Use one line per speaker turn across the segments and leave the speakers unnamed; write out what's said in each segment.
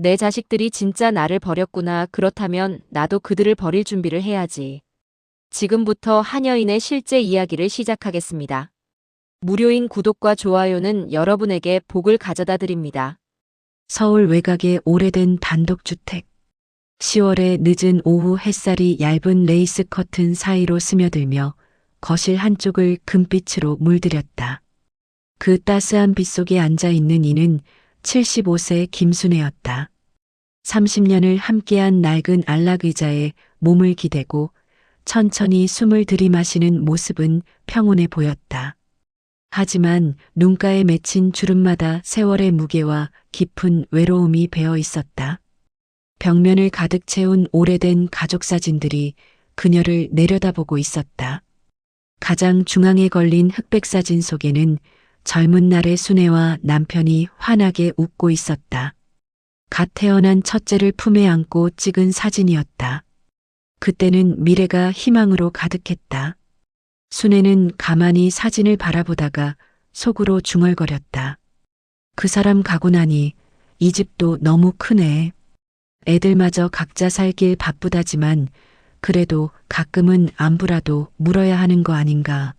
내 자식들이 진짜 나를 버렸구나. 그렇다면 나도 그들을 버릴 준비를 해야지. 지금부터 한여인의 실제 이야기를 시작하겠습니다. 무료인 구독과 좋아요는 여러분에게 복을 가져다 드립니다.
서울 외곽의 오래된 단독주택. 10월의 늦은 오후 햇살이 얇은 레이스 커튼 사이로 스며들며 거실 한쪽을 금빛으로 물들였다. 그 따스한 빛 속에 앉아있는 이는 75세 김순애였다. 30년을 함께한 낡은 안락의자에 몸을 기대고 천천히 숨을 들이마시는 모습은 평온해 보였다. 하지만 눈가에 맺힌 주름마다 세월의 무게와 깊은 외로움이 배어 있었다. 벽면을 가득 채운 오래된 가족 사진들이 그녀를 내려다보고 있었다. 가장 중앙에 걸린 흑백 사진 속에는 젊은 날의 순애와 남편이 환하게 웃고 있었다. 갓 태어난 첫째를 품에 안고 찍은 사진이었다. 그때는 미래가 희망으로 가득했다. 순애는 가만히 사진을 바라보다가 속으로 중얼거렸다. 그 사람 가고 나니 이 집도 너무 크네. 애들마저 각자 살길 바쁘다지만 그래도 가끔은 안부라도 물어야 하는 거 아닌가.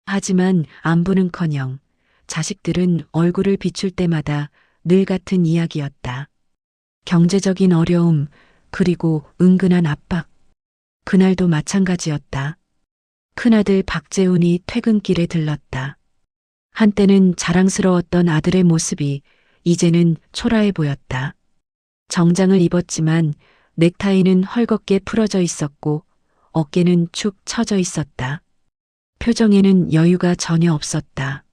하지만 안부는커녕 자식들은 얼굴을 비출 때마다 늘 같은 이야기였다. 경제적인 어려움, 그리고 은근한 압박. 그날도 마찬가지였다. 큰아들 박재훈이 퇴근길에 들렀다. 한때는 자랑스러웠던 아들의 모습이 이제는 초라해 보였다. 정장을 입었지만 넥타이는 헐겁게 풀어져 있었고 어깨는 축 처져 있었다. 표정에는 여유가 전혀 없었다.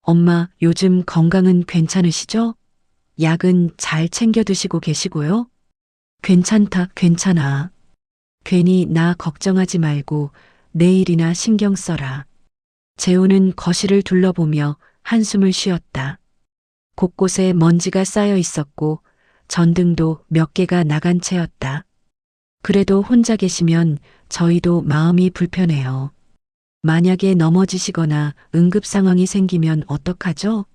엄마, 요즘 건강은 괜찮으시죠? 약은 잘 챙겨 드시고 계시고요? 괜찮다, 괜찮아. 괜히 나 걱정하지 말고 내일이나 신경 써라. 재훈은 거실을 둘러보며 한숨을 쉬었다. 곳곳에 먼지가 쌓여 있었고 전등도 몇 개가 나간 채였다. 그래도 혼자 계시면 저희도 마음이 불편해요. 만약에 넘어지시거나 응급 상황이 생기면 어떡하죠?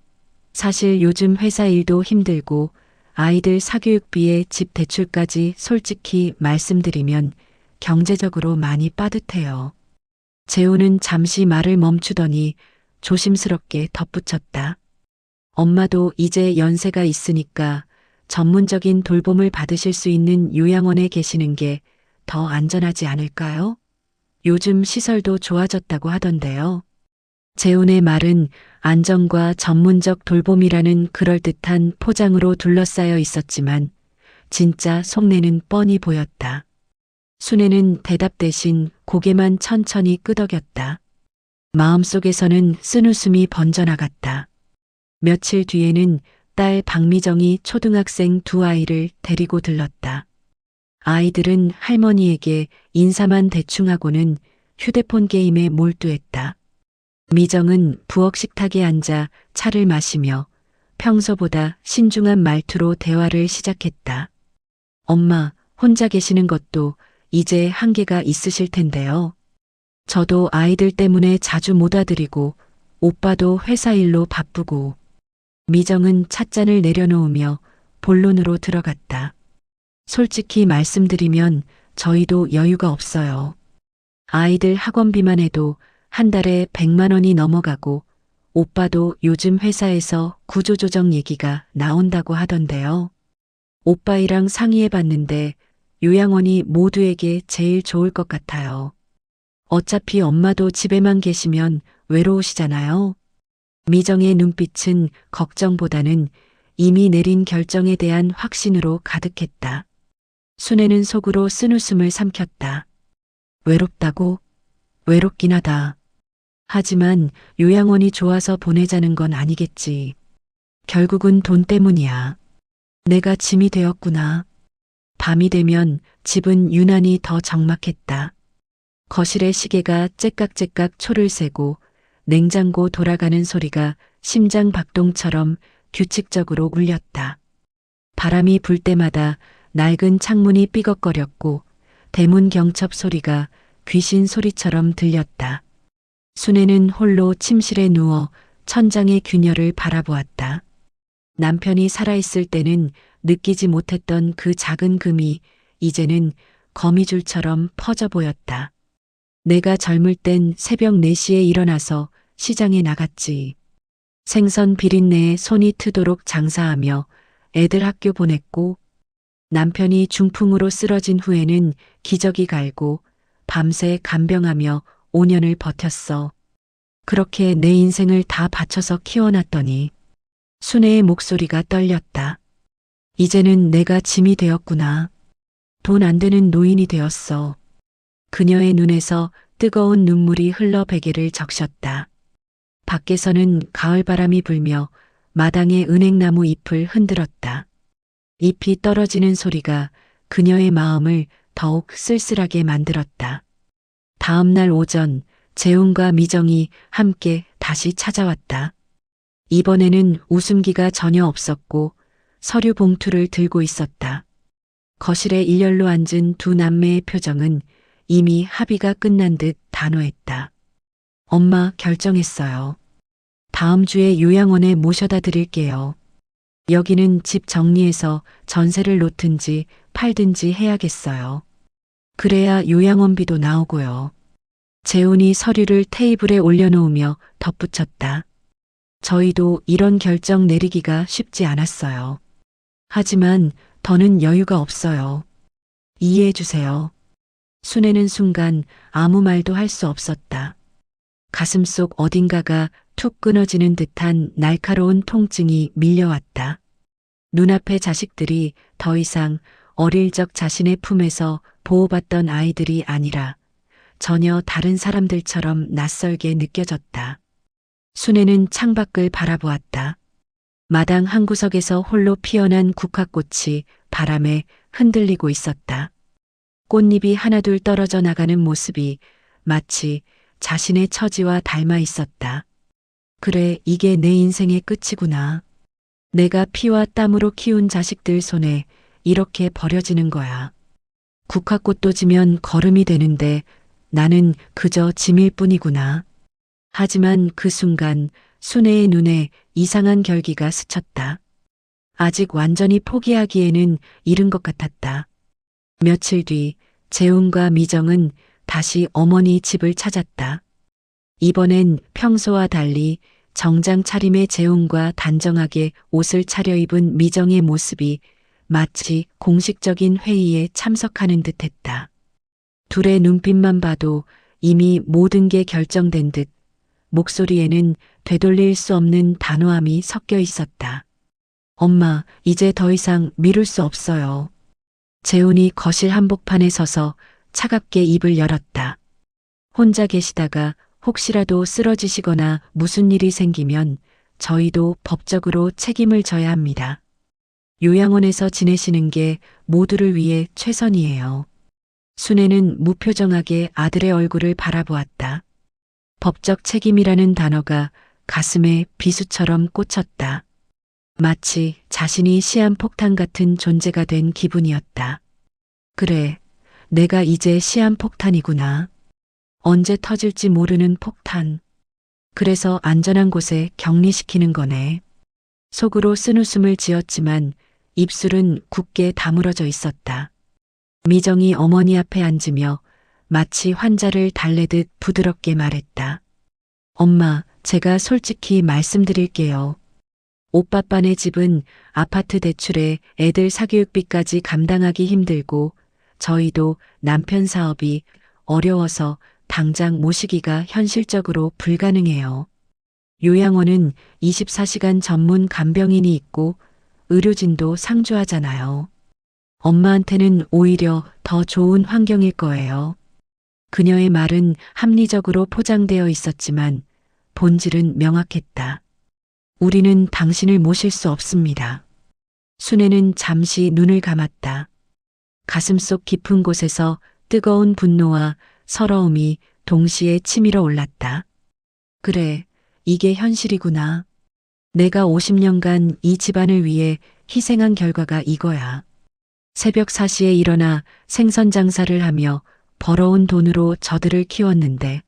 사실 요즘 회사 일도 힘들고 아이들 사교육비에 집 대출까지 솔직히 말씀드리면 경제적으로 많이 빠듯해요. 재훈은 잠시 말을 멈추더니 조심스럽게 덧붙였다. 엄마도 이제 연세가 있으니까 전문적인 돌봄을 받으실 수 있는 요양원에 계시는 게 더 안전하지 않을까요? 요즘 시설도 좋아졌다고 하던데요. 재훈의 말은 안전과 전문적 돌봄이라는 그럴듯한 포장으로 둘러싸여 있었지만 진짜 속내는 뻔히 보였다. 순애는 대답 대신 고개만 천천히 끄덕였다. 마음속에서는 쓴웃음이 번져나갔다. 며칠 뒤에는 딸 박미정이 초등학생 두 아이를 데리고 들렀다. 아이들은 할머니에게 인사만 대충 하고는 휴대폰 게임에 몰두했다. 미정은 부엌 식탁에 앉아 차를 마시며 평소보다 신중한 말투로 대화를 시작했다. 엄마, 혼자 계시는 것도 이제 한계가 있으실 텐데요. 저도 아이들 때문에 자주 못 와드리고 오빠도 회사 일로 바쁘고. 미정은 찻잔을 내려놓으며 본론으로 들어갔다. 솔직히 말씀드리면 저희도 여유가 없어요. 아이들 학원비만 해도 한 달에 100만 원이 넘어가고 오빠도 요즘 회사에서 구조조정 얘기가 나온다고 하던데요. 오빠이랑 상의해 봤는데 요양원이 모두에게 제일 좋을 것 같아요. 어차피 엄마도 집에만 계시면 외로우시잖아요. 미정의 눈빛은 걱정보다는 이미 내린 결정에 대한 확신으로 가득했다. 순애는 속으로 쓴웃음을 삼켰다. 외롭다고? 외롭긴 하다. 하지만 요양원이 좋아서 보내자는 건 아니겠지. 결국은 돈 때문이야. 내가 짐이 되었구나. 밤이 되면 집은 유난히 더 적막했다. 거실의 시계가 째깍째깍 초를 세고 냉장고 돌아가는 소리가 심장 박동처럼 규칙적으로 울렸다. 바람이 불 때마다 낡은 창문이 삐걱거렸고 대문 경첩 소리가 귀신 소리처럼 들렸다. 순애는 홀로 침실에 누워 천장의 균열을 바라보았다. 남편이 살아있을 때는 느끼지 못했던 그 작은 금이 이제는 거미줄처럼 퍼져 보였다. 내가 젊을 땐 새벽 4시에 일어나서 시장에 나갔지. 생선 비린내에 손이 트도록 장사하며 애들 학교 보냈고, 남편이 중풍으로 쓰러진 후에는 기저귀 갈고 밤새 간병하며 5년을 버텼어. 그렇게 내 인생을 다 바쳐서 키워놨더니 순애의 목소리가 떨렸다. 이제는 내가 짐이 되었구나. 돈 안 되는 노인이 되었어. 그녀의 눈에서 뜨거운 눈물이 흘러 베개를 적셨다. 밖에서는 가을바람이 불며 마당의 은행나무 잎을 흔들었다. 잎이 떨어지는 소리가 그녀의 마음을 더욱 쓸쓸하게 만들었다. 다음 날 오전 재훈과 미정이 함께 다시 찾아왔다. 이번에는 웃음기가 전혀 없었고 서류 봉투를 들고 있었다. 거실에 일렬로 앉은 두 남매의 표정은 이미 합의가 끝난 듯 단호했다. 엄마, 결정했어요. 다음 주에 요양원에 모셔다 드릴게요. 여기는 집 정리해서 전세를 놓든지 팔든지 해야겠어요. 그래야 요양원비도 나오고요. 재훈이 서류를 테이블에 올려놓으며 덧붙였다. 저희도 이런 결정 내리기가 쉽지 않았어요. 하지만 더는 여유가 없어요. 이해해 주세요. 순애는 순간 아무 말도 할 수 없었다. 가슴속 어딘가가 툭 끊어지는 듯한 날카로운 통증이 밀려왔다. 눈앞의 자식들이 더 이상 어릴 적 자신의 품에서 보호받던 아이들이 아니라 전혀 다른 사람들처럼 낯설게 느껴졌다. 순애는 창밖을 바라보았다. 마당 한 구석에서 홀로 피어난 국화꽃이 바람에 흔들리고 있었다. 꽃잎이 하나둘 떨어져 나가는 모습이 마치 자신의 처지와 닮아 있었다. 그래, 이게 내 인생의 끝이구나. 내가 피와 땀으로 키운 자식들 손에 이렇게 버려지는 거야. 국화꽃도 지면 거름이 되는데 나는 그저 짐일 뿐이구나. 하지만 그 순간 순애의 눈에 이상한 결기가 스쳤다. 아직 완전히 포기하기에는 이른 것 같았다. 며칠 뒤 재훈과 미정은 다시 어머니 집을 찾았다. 이번엔 평소와 달리 정장 차림의 재훈과 단정하게 옷을 차려입은 미정의 모습이 마치 공식적인 회의에 참석하는 듯했다. 둘의 눈빛만 봐도 이미 모든 게 결정된 듯 목소리에는 되돌릴 수 없는 단호함이 섞여 있었다. 엄마, 이제 더 이상 미룰 수 없어요. 재훈이 거실 한복판에 서서 차갑게 입을 열었다. 혼자 계시다가 혹시라도 쓰러지시거나 무슨 일이 생기면 저희도 법적으로 책임을 져야 합니다. 요양원에서 지내시는 게 모두를 위해 최선이에요. 순애는 무표정하게 아들의 얼굴을 바라보았다. 법적 책임이라는 단어가 가슴에 비수처럼 꽂혔다. 마치 자신이 시한폭탄 같은 존재가 된 기분이었다. 그래, 내가 이제 시한폭탄이구나. 언제 터질지 모르는 폭탄. 그래서 안전한 곳에 격리시키는 거네. 속으로 쓴웃음을 지었지만 입술은 굳게 다물어져 있었다. 미정이 어머니 앞에 앉으며 마치 환자를 달래듯 부드럽게 말했다. 엄마, 제가 솔직히 말씀드릴게요. 오빠빠네 집은 아파트 대출에 애들 사교육비까지 감당하기 힘들고 저희도 남편 사업이 어려워서 당장 모시기가 현실적으로 불가능해요. 요양원은 24시간 전문 간병인이 있고 의료진도 상주하잖아요. 엄마한테는 오히려 더 좋은 환경일 거예요. 그녀의 말은 합리적으로 포장되어 있었지만 본질은 명확했다. 우리는 당신을 모실 수 없습니다. 순애는 잠시 눈을 감았다. 가슴속 깊은 곳에서 뜨거운 분노와 서러움이 동시에 치밀어 올랐다. 그래, 이게 현실이구나. 내가 50년간 이 집안을 위해 희생한 결과가 이거야. 새벽 4시에 일어나 생선 장사를 하며 벌어온 돈으로 저들을 키웠는데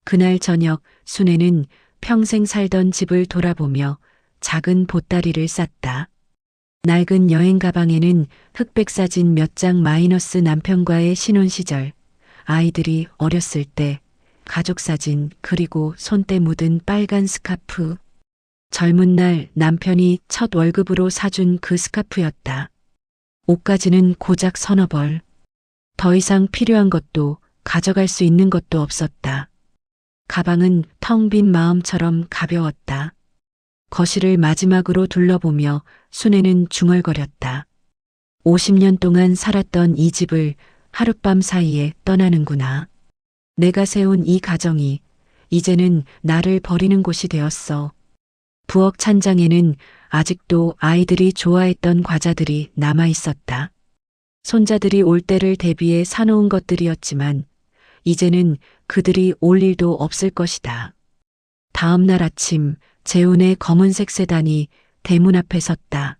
그날 저녁 순애는 평생 살던 집을 돌아보며 작은 보따리를 쌌다. 낡은 여행 가방에는 흑백 사진 몇 장 마이너스 남편과의 신혼 시절, 아이들이 어렸을 때, 가족 사진 그리고 손때 묻은 빨간 스카프. 젊은 날 남편이 첫 월급으로 사준 그 스카프였다. 옷가지는 고작 서너 벌. 더 이상 필요한 것도 가져갈 수 있는 것도 없었다. 가방은 텅 빈 마음처럼 가벼웠다. 거실을 마지막으로 둘러보며 순애는 중얼거렸다. 50년 동안 살았던 이 집을 하룻밤 사이에 떠나는구나. 내가 세운 이 가정이 이제는 나를 버리는 곳이 되었어. 부엌 찬장에는 아직도 아이들이 좋아했던 과자들이 남아 있었다. 손자들이 올 때를 대비해 사놓은 것들이었지만 이제는 그들이 올 일도 없을 것이다. 다음 날 아침 재훈의 검은색 세단이 대문 앞에 섰다.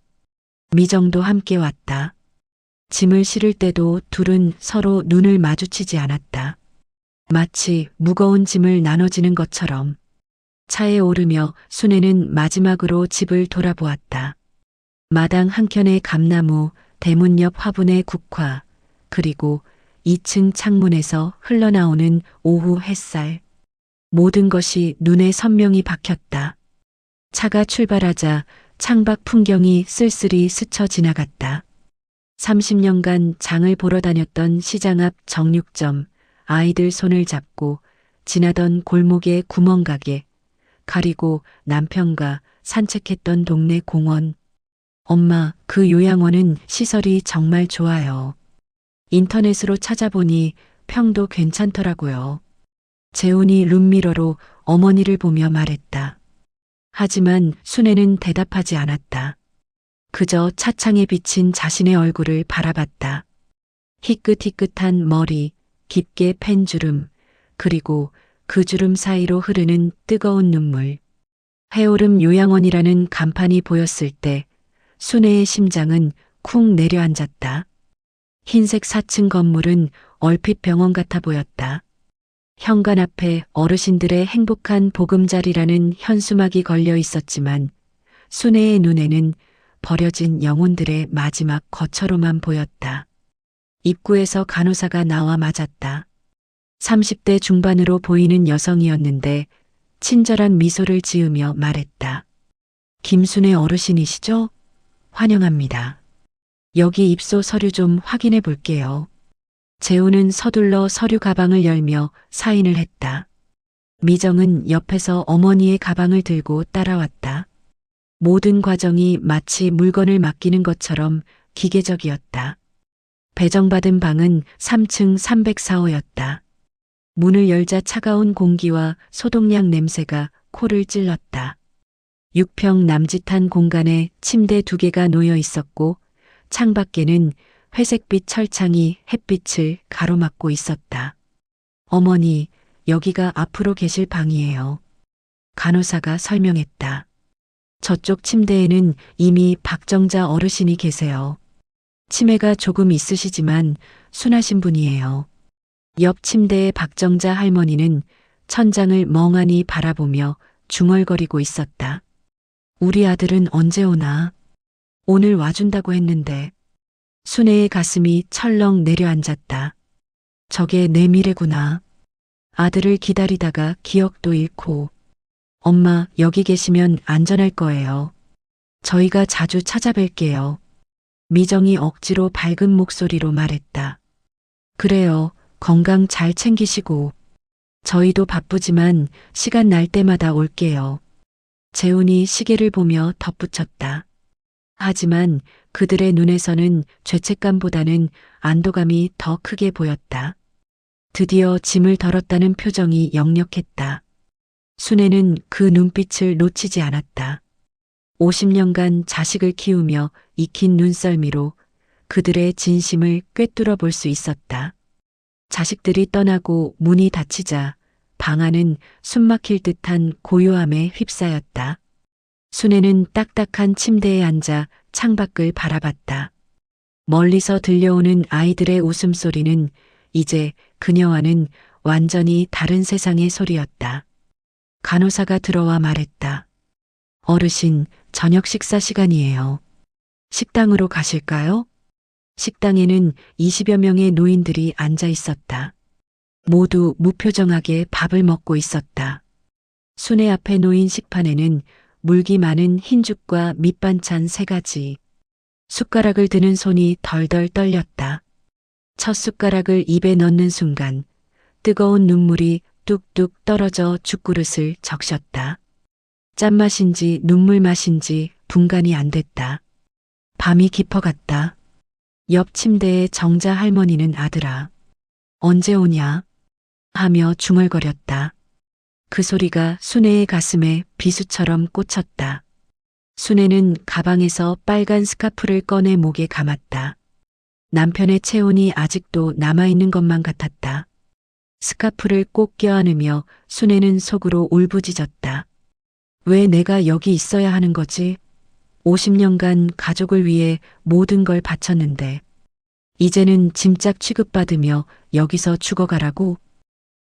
미정도 함께 왔다. 짐을 실을 때도 둘은 서로 눈을 마주치지 않았다. 마치 무거운 짐을 나눠지는 것처럼. 차에 오르며 순애는 마지막으로 집을 돌아보았다. 마당 한켠의 감나무, 대문 옆 화분의 국화, 그리고 2층 창문에서 흘러나오는 오후 햇살. 모든 것이 눈에 선명히 박혔다. 차가 출발하자 창밖 풍경이 쓸쓸히 스쳐 지나갔다. 30년간 장을 보러 다녔던 시장 앞 정육점, 아이들 손을 잡고 지나던 골목의 구멍가게, 가리고 남편과 산책했던 동네 공원. 엄마, 그 요양원은 시설이 정말 좋아요. 인터넷으로 찾아보니 평도 괜찮더라고요. 재훈이 룸미러로 어머니를 보며 말했다. 하지만 순애는 대답하지 않았다. 그저 차창에 비친 자신의 얼굴을 바라봤다. 희끗희끗한 머리, 깊게 팬 주름, 그리고 그 주름 사이로 흐르는 뜨거운 눈물. 해오름 요양원이라는 간판이 보였을 때 순애의 심장은 쿵 내려앉았다. 흰색 4층 건물은 얼핏 병원 같아 보였다. 현관 앞에 어르신들의 행복한 보금자리라는 현수막이 걸려 있었지만 순애의 눈에는 버려진 영혼들의 마지막 거처로만 보였다. 입구에서 간호사가 나와 맞았다. 30대 중반으로 보이는 여성이었는데 친절한 미소를 지으며 말했다. 김순애 어르신이시죠? 환영합니다. 여기 입소 서류 좀 확인해 볼게요. 재훈은 서둘러 서류 가방을 열며 사인을 했다. 미정은 옆에서 어머니의 가방을 들고 따라왔다. 모든 과정이 마치 물건을 맡기는 것처럼 기계적이었다. 배정받은 방은 3층 304호였다. 문을 열자 차가운 공기와 소독약 냄새가 코를 찔렀다. 6평 남짓한 공간에 침대 2개가 놓여 있었고 창밖에는 회색빛 철창이 햇빛을 가로막고 있었다. 어머니, 여기가 앞으로 계실 방이에요. 간호사가 설명했다. 저쪽 침대에는 이미 박정자 어르신이 계세요. 치매가 조금 있으시지만 순하신 분이에요. 옆 침대의 박정자 할머니는 천장을 멍하니 바라보며 중얼거리고 있었다. 우리 아들은 언제 오나? 오늘 와준다고 했는데. 순애의 가슴이 철렁 내려앉았다. 저게 내 미래구나. 아들을 기다리다가 기억도 잃고. 엄마, 여기 계시면 안전할 거예요. 저희가 자주 찾아뵐게요. 미정이 억지로 밝은 목소리로 말했다. 그래요. 건강 잘 챙기시고. 저희도 바쁘지만 시간 날 때마다 올게요. 재훈이 시계를 보며 덧붙였다. 하지만 그들의 눈에서는 죄책감보다는 안도감이 더 크게 보였다. 드디어 짐을 덜었다는 표정이 역력했다. 순애는 그 눈빛을 놓치지 않았다. 50년간 자식을 키우며 익힌 눈썰미로 그들의 진심을 꿰뚫어 볼 수 있었다. 자식들이 떠나고 문이 닫히자 방 안은 숨막힐 듯한 고요함에 휩싸였다. 순애는 딱딱한 침대에 앉아 창밖을 바라봤다. 멀리서 들려오는 아이들의 웃음소리는 이제 그녀와는 완전히 다른 세상의 소리였다. 간호사가 들어와 말했다. 어르신, 저녁 식사 시간이에요. 식당으로 가실까요? 식당에는 20여 명의 노인들이 앉아 있었다. 모두 무표정하게 밥을 먹고 있었다. 순회 앞에 놓인 식판에는 물기 많은 흰죽과 밑반찬 3가지. 숟가락을 드는 손이 덜덜 떨렸다. 첫 숟가락을 입에 넣는 순간 뜨거운 눈물이 뚝뚝 떨어져 죽그릇을 적셨다. 짠맛인지 눈물 맛인지 분간이 안 됐다. 밤이 깊어갔다. 옆 침대에 정자 할머니는 아들아, 언제 오냐? 하며 중얼거렸다. 그 소리가 순애의 가슴에 비수처럼 꽂혔다. 순애는 가방에서 빨간 스카프를 꺼내 목에 감았다. 남편의 체온이 아직도 남아있는 것만 같았다. 스카프를 꼭 껴안으며 순애는 속으로 울부짖었다. 왜 내가 여기 있어야 하는 거지? 50년간 가족을 위해 모든 걸 바쳤는데 이제는 짐짝 취급받으며 여기서 죽어가라고?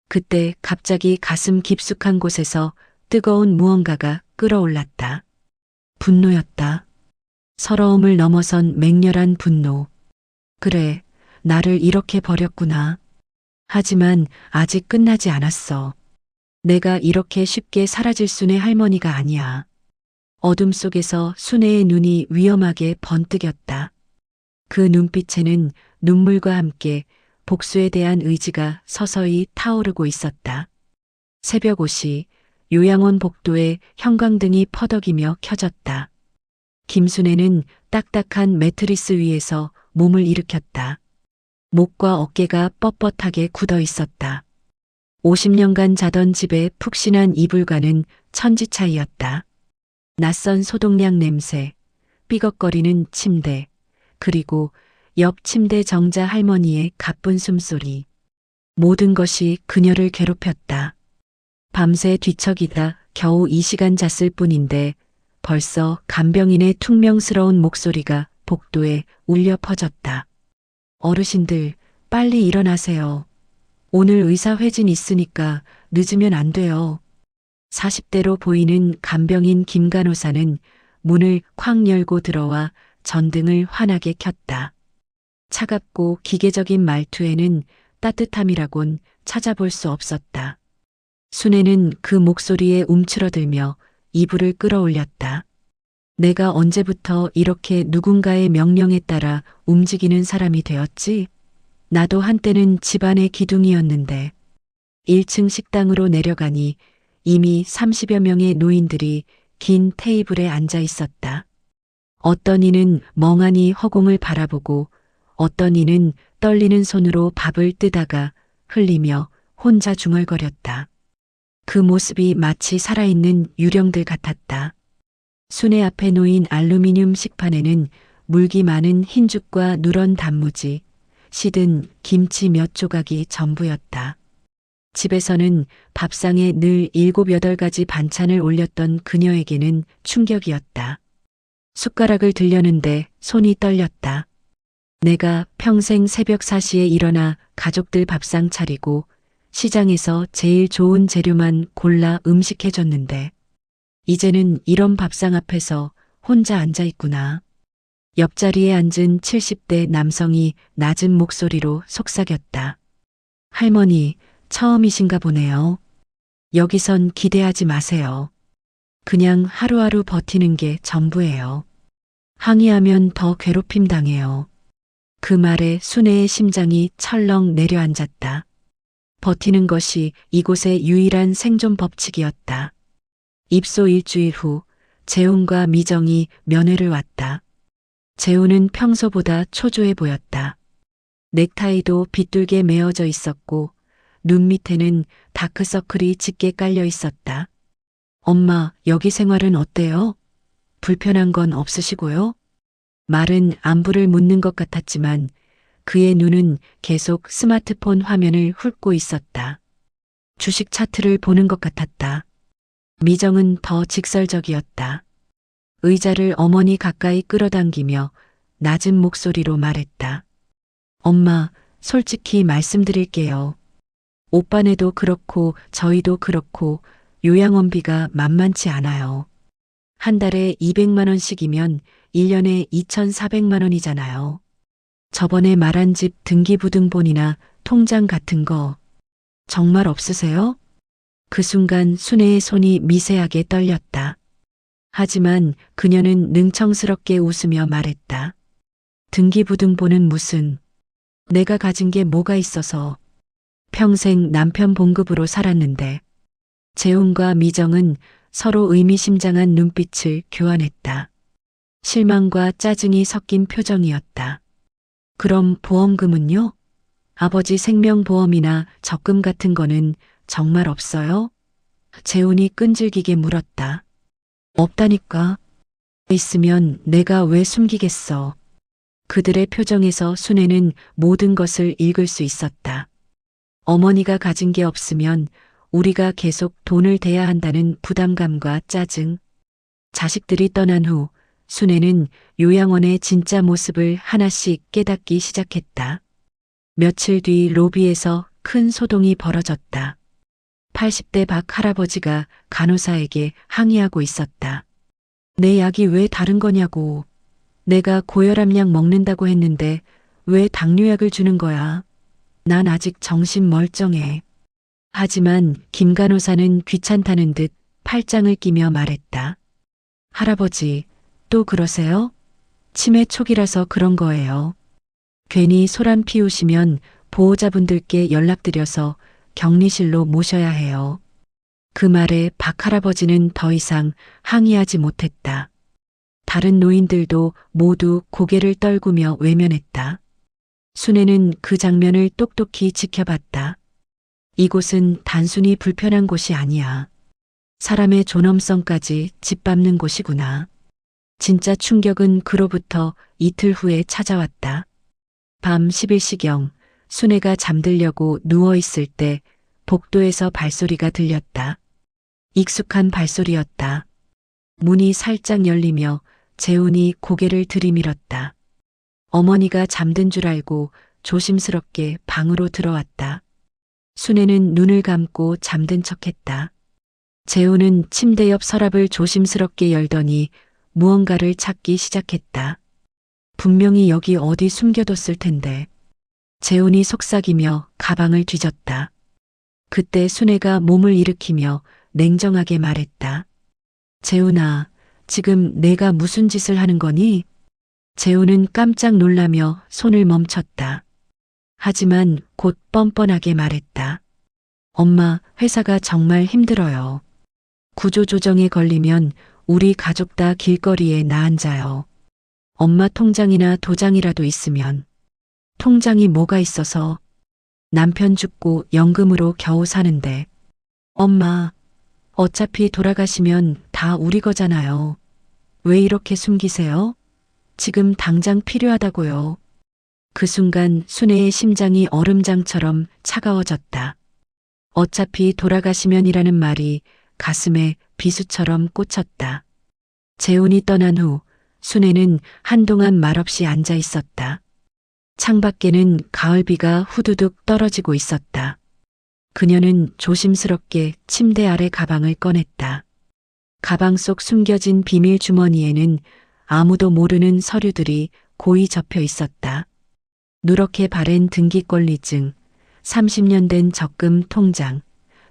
그때 갑자기 가슴 깊숙한 곳에서 뜨거운 무언가가 끓어올랐다. 분노였다. 서러움을 넘어선 맹렬한 분노. 그래, 나를 이렇게 버렸구나. 하지만 아직 끝나지 않았어. 내가 이렇게 쉽게 사라질 순의 할머니가 아니야. 어둠 속에서 순애의 눈이 위험하게 번뜩였다. 그 눈빛에는 눈물과 함께 복수에 대한 의지가 서서히 타오르고 있었다. 새벽 5시 요양원 복도에 형광등이 퍼덕이며 켜졌다. 김순애는 딱딱한 매트리스 위에서 몸을 일으켰다. 목과 어깨가 뻣뻣하게 굳어 있었다. 50년간 자던 집의 푹신한 이불과는 천지 차이였다. 낯선 소독약 냄새, 삐걱거리는 침대, 그리고 옆 침대 정자 할머니의 가쁜 숨소리. 모든 것이 그녀를 괴롭혔다. 밤새 뒤척이다 겨우 이 시간 잤을 뿐인데 벌써 간병인의 퉁명스러운 목소리가 복도에 울려 퍼졌다. 어르신들, 빨리 일어나세요. 오늘 의사회진 있으니까 늦으면 안 돼요. 40대로 보이는 간병인 김간호사는 문을 콱 열고 들어와 전등을 환하게 켰다. 차갑고 기계적인 말투에는 따뜻함이라곤 찾아볼 수 없었다. 순애는 그 목소리에 움츠러들며 이불을 끌어올렸다. 내가 언제부터 이렇게 누군가의 명령에 따라 움직이는 사람이 되었지? 나도 한때는 집안의 기둥이었는데 1층 식당으로 내려가니 이미 30여 명의 노인들이 긴 테이블에 앉아 있었다. 어떤 이는 멍하니 허공을 바라보고 어떤 이는 떨리는 손으로 밥을 뜨다가 흘리며 혼자 중얼거렸다. 그 모습이 마치 살아있는 유령들 같았다. 순애 앞에 놓인 알루미늄 식판에는 물기 많은 흰죽과 누런 단무지, 시든 김치 몇 조각이 전부였다. 집에서는 밥상에 늘 7, 8가지 반찬을 올렸던 그녀에게는 충격이었다. 숟가락을 들려는데 손이 떨렸다. 내가 평생 새벽 4시에 일어나 가족들 밥상 차리고 시장에서 제일 좋은 재료만 골라 음식해줬는데 이제는 이런 밥상 앞에서 혼자 앉아 있구나. 옆자리에 앉은 70대 남성이 낮은 목소리로 속삭였다. 할머니, 처음이신가 보네요. 여기선 기대하지 마세요. 그냥 하루하루 버티는 게 전부예요. 항의하면 더 괴롭힘 당해요. 그 말에 순애의 심장이 철렁 내려앉았다. 버티는 것이 이곳의 유일한 생존 법칙이었다. 입소 일주일 후 재훈과 미정이 면회를 왔다. 재훈은 평소보다 초조해 보였다. 넥타이도 비뚤게 메어져 있었고 눈 밑에는 다크서클이 짙게 깔려 있었다. 엄마, 여기 생활은 어때요? 불편한 건 없으시고요? 말은 안부를 묻는 것 같았지만 그의 눈은 계속 스마트폰 화면을 훑고 있었다. 주식 차트를 보는 것 같았다. 미정은 더 직설적이었다. 의자를 어머니 가까이 끌어당기며 낮은 목소리로 말했다. 엄마, 솔직히 말씀드릴게요. 오빠네도 그렇고 저희도 그렇고 요양원비가 만만치 않아요. 한 달에 200만 원씩이면 1년에 2,400만 원이잖아요. 저번에 말한 집 등기부등본이나 통장 같은 거 정말 없으세요? 그 순간 순애의 손이 미세하게 떨렸다. 하지만 그녀는 능청스럽게 웃으며 말했다. 등기부등본은 무슨, 내가 가진 게 뭐가 있어서 평생 남편 봉급으로 살았는데. 재훈과 미정은 서로 의미심장한 눈빛을 교환했다. 실망과 짜증이 섞인 표정이었다. 그럼 보험금은요? 아버지 생명보험이나 적금 같은 거는 정말 없어요? 재훈이 끈질기게 물었다. 없다니까. 있으면 내가 왜 숨기겠어. 그들의 표정에서 순애는 모든 것을 읽을 수 있었다. 어머니가 가진 게 없으면 우리가 계속 돈을 대야 한다는 부담감과 짜증. 자식들이 떠난 후 순애는 요양원의 진짜 모습을 하나씩 깨닫기 시작했다. 며칠 뒤 로비에서 큰 소동이 벌어졌다. 80대 박 할아버지가 간호사에게 항의하고 있었다. 내 약이 왜 다른 거냐고. 내가 고혈압 약 먹는다고 했는데 왜 당뇨약을 주는 거야. 난 아직 정신 멀쩡해. 하지만 김 간호사는 귀찮다는 듯 팔짱을 끼며 말했다. 할아버지, 또 그러세요? 치매 초기라서 그런 거예요. 괜히 소란 피우시면 보호자분들께 연락드려서 격리실로 모셔야 해요. 그 말에 박 할아버지는 더 이상 항의하지 못했다. 다른 노인들도 모두 고개를 떨구며 외면했다. 순애는 그 장면을 똑똑히 지켜봤다. 이곳은 단순히 불편한 곳이 아니야. 사람의 존엄성까지 짓밟는 곳이구나. 진짜 충격은 그로부터 이틀 후에 찾아왔다. 밤 11시경 순애가 잠들려고 누워있을 때 복도에서 발소리가 들렸다. 익숙한 발소리였다. 문이 살짝 열리며 재훈이 고개를 들이밀었다. 어머니가 잠든 줄 알고 조심스럽게 방으로 들어왔다. 순애는 눈을 감고 잠든 척했다. 재훈은 침대 옆 서랍을 조심스럽게 열더니 무언가를 찾기 시작했다. 분명히 여기 어디 숨겨뒀을 텐데. 재훈이 속삭이며 가방을 뒤졌다. 그때 순애가 몸을 일으키며 냉정하게 말했다. 재훈아, 지금 내가 무슨 짓을 하는 거니? 재훈은 깜짝 놀라며 손을 멈췄다. 하지만 곧 뻔뻔하게 말했다. 엄마, 회사가 정말 힘들어요. 구조조정에 걸리면 우리 가족 다 길거리에 나앉아요. 엄마 통장이나 도장이라도 있으면. 통장이 뭐가 있어서. 남편 죽고 연금으로 겨우 사는데. 엄마, 어차피 돌아가시면 다 우리 거잖아요. 왜 이렇게 숨기세요? 지금 당장 필요하다고요. 그 순간 순애의 심장이 얼음장처럼 차가워졌다. 어차피 돌아가시면이라는 말이 가슴에 비수처럼 꽂혔다. 재훈이 떠난 후 순애는 한동안 말없이 앉아 있었다. 창밖에는 가을비가 후두둑 떨어지고 있었다. 그녀는 조심스럽게 침대 아래 가방을 꺼냈다. 가방 속 숨겨진 비밀 주머니에는 아무도 모르는 서류들이 고이 접혀 있었다. 누렇게 바랜 등기권리증, 30년 된 적금 통장,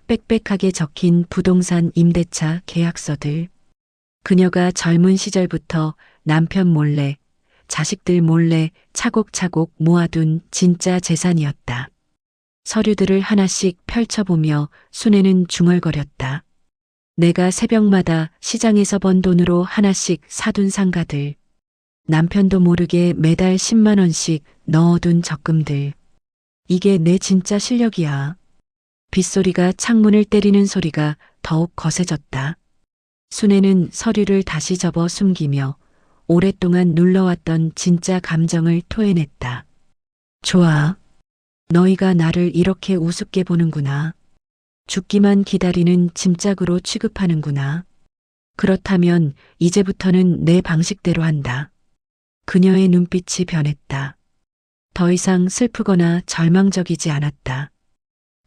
빽빽하게 적힌 부동산 임대차 계약서들. 그녀가 젊은 시절부터 남편 몰래, 자식들 몰래 차곡차곡 모아둔 진짜 재산이었다. 서류들을 하나씩 펼쳐보며 순애는 중얼거렸다. 내가 새벽마다 시장에서 번 돈으로 하나씩 사둔 상가들. 남편도 모르게 매달 10만 원씩 넣어둔 적금들. 이게 내 진짜 실력이야. 빗소리가 창문을 때리는 소리가 더욱 거세졌다. 순애는 서류를 다시 접어 숨기며 오랫동안 눌러왔던 진짜 감정을 토해냈다. 좋아. 너희가 나를 이렇게 우습게 보는구나. 죽기만 기다리는 짐짝으로 취급하는구나. 그렇다면 이제부터는 내 방식대로 한다. 그녀의 눈빛이 변했다. 더 이상 슬프거나 절망적이지 않았다.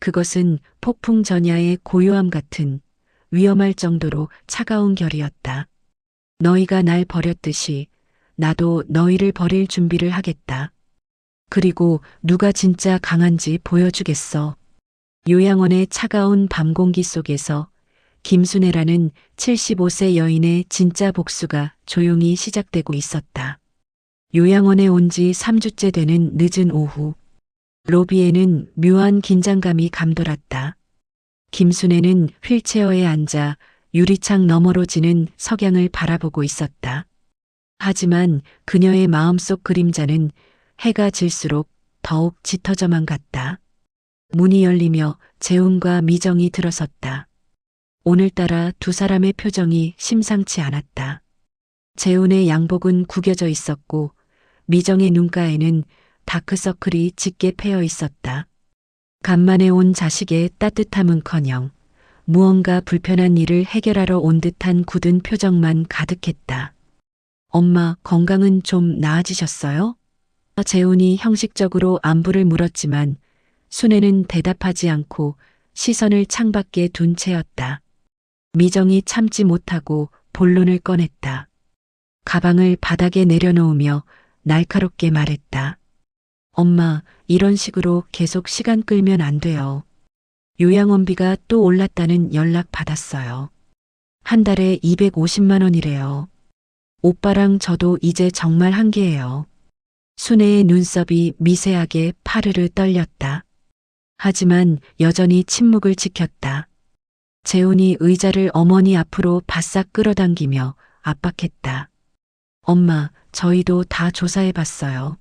그것은 폭풍 전야의 고요함 같은 위험할 정도로 차가운 결이었다. 너희가 날 버렸듯이 나도 너희를 버릴 준비를 하겠다. 그리고 누가 진짜 강한지 보여주겠어. 요양원의 차가운 밤 공기 속에서 김순애라는 75세 여인의 진짜 복수가 조용히 시작되고 있었다. 요양원에 온 지 3주째 되는 늦은 오후. 로비에는 묘한 긴장감이 감돌았다. 김순애는 휠체어에 앉아 유리창 너머로 지는 석양을 바라보고 있었다. 하지만 그녀의 마음속 그림자는 해가 질수록 더욱 짙어져만 갔다. 문이 열리며 재훈과 미정이 들어섰다. 오늘따라 두 사람의 표정이 심상치 않았다. 재훈의 양복은 구겨져 있었고 미정의 눈가에는 다크서클이 짙게 패여 있었다. 간만에 온 자식의 따뜻함은커녕 무언가 불편한 일을 해결하러 온 듯한 굳은 표정만 가득했다. 엄마, 건강은 좀 나아지셨어요? 재훈이 형식적으로 안부를 물었지만 순애는 대답하지 않고 시선을 창밖에 둔 채였다. 미정이 참지 못하고 본론을 꺼냈다. 가방을 바닥에 내려놓으며 날카롭게 말했다. 엄마, 이런 식으로 계속 시간 끌면 안 돼요. 요양원비가 또 올랐다는 연락 받았어요. 한 달에 250만 원이래요. 오빠랑 저도 이제 정말 한계예요. 순애의 눈썹이 미세하게 파르르 떨렸다. 하지만 여전히 침묵을 지켰다. 재훈이 의자를 어머니 앞으로 바싹 끌어당기며 압박했다. 엄마, 저희도 다 조사해봤어요.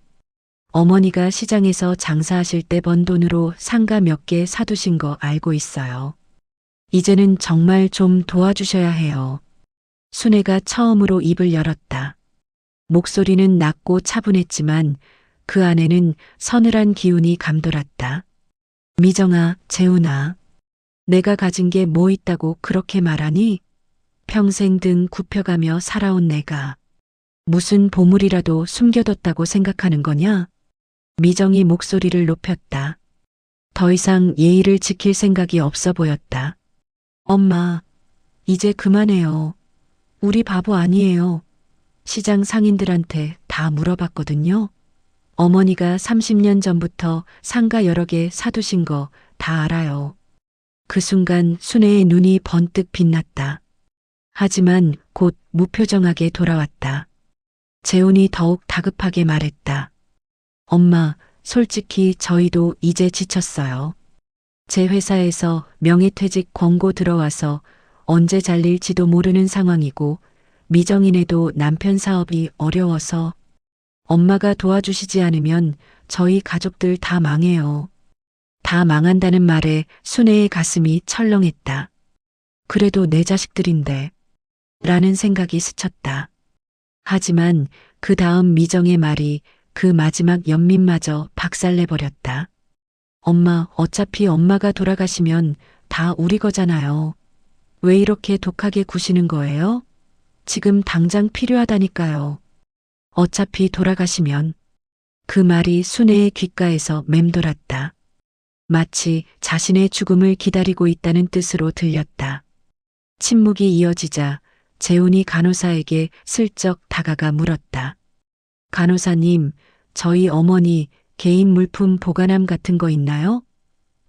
어머니가 시장에서 장사하실 때 번 돈으로 상가 몇 개 사두신 거 알고 있어요. 이제는 정말 좀 도와주셔야 해요. 순애가 처음으로 입을 열었다. 목소리는 낮고 차분했지만 그 안에는 서늘한 기운이 감돌았다. 미정아, 재훈아, 내가 가진 게 뭐 있다고 그렇게 말하니? 평생 등 굽혀가며 살아온 내가 무슨 보물이라도 숨겨뒀다고 생각하는 거냐? 미정이 목소리를 높였다. 더 이상 예의를 지킬 생각이 없어 보였다. 엄마, 이제 그만해요. 우리 바보 아니에요. 시장 상인들한테 다 물어봤거든요. 어머니가 30년 전부터 상가 여러 개 사두신 거 다 알아요. 그 순간 순애의 눈이 번뜩 빛났다. 하지만 곧 무표정하게 돌아왔다. 재훈이 더욱 다급하게 말했다. 엄마, 솔직히 저희도 이제 지쳤어요. 제 회사에서 명예퇴직 권고 들어와서 언제 잘릴지도 모르는 상황이고 미정이네도 남편 사업이 어려워서 엄마가 도와주시지 않으면 저희 가족들 다 망해요. 다 망한다는 말에 순애의 가슴이 철렁했다. 그래도 내 자식들인데 라는 생각이 스쳤다. 하지만 그 다음 미정의 말이 그 마지막 연민마저 박살내버렸다. 엄마, 어차피 엄마가 돌아가시면 다 우리 거잖아요. 왜 이렇게 독하게 구시는 거예요? 지금 당장 필요하다니까요. 어차피 돌아가시면. 그 말이 순애의 귓가에서 맴돌았다. 마치 자신의 죽음을 기다리고 있다는 뜻으로 들렸다. 침묵이 이어지자 재훈이 간호사에게 슬쩍 다가가 물었다. 간호사님, 저희 어머니 개인 물품 보관함 같은 거 있나요?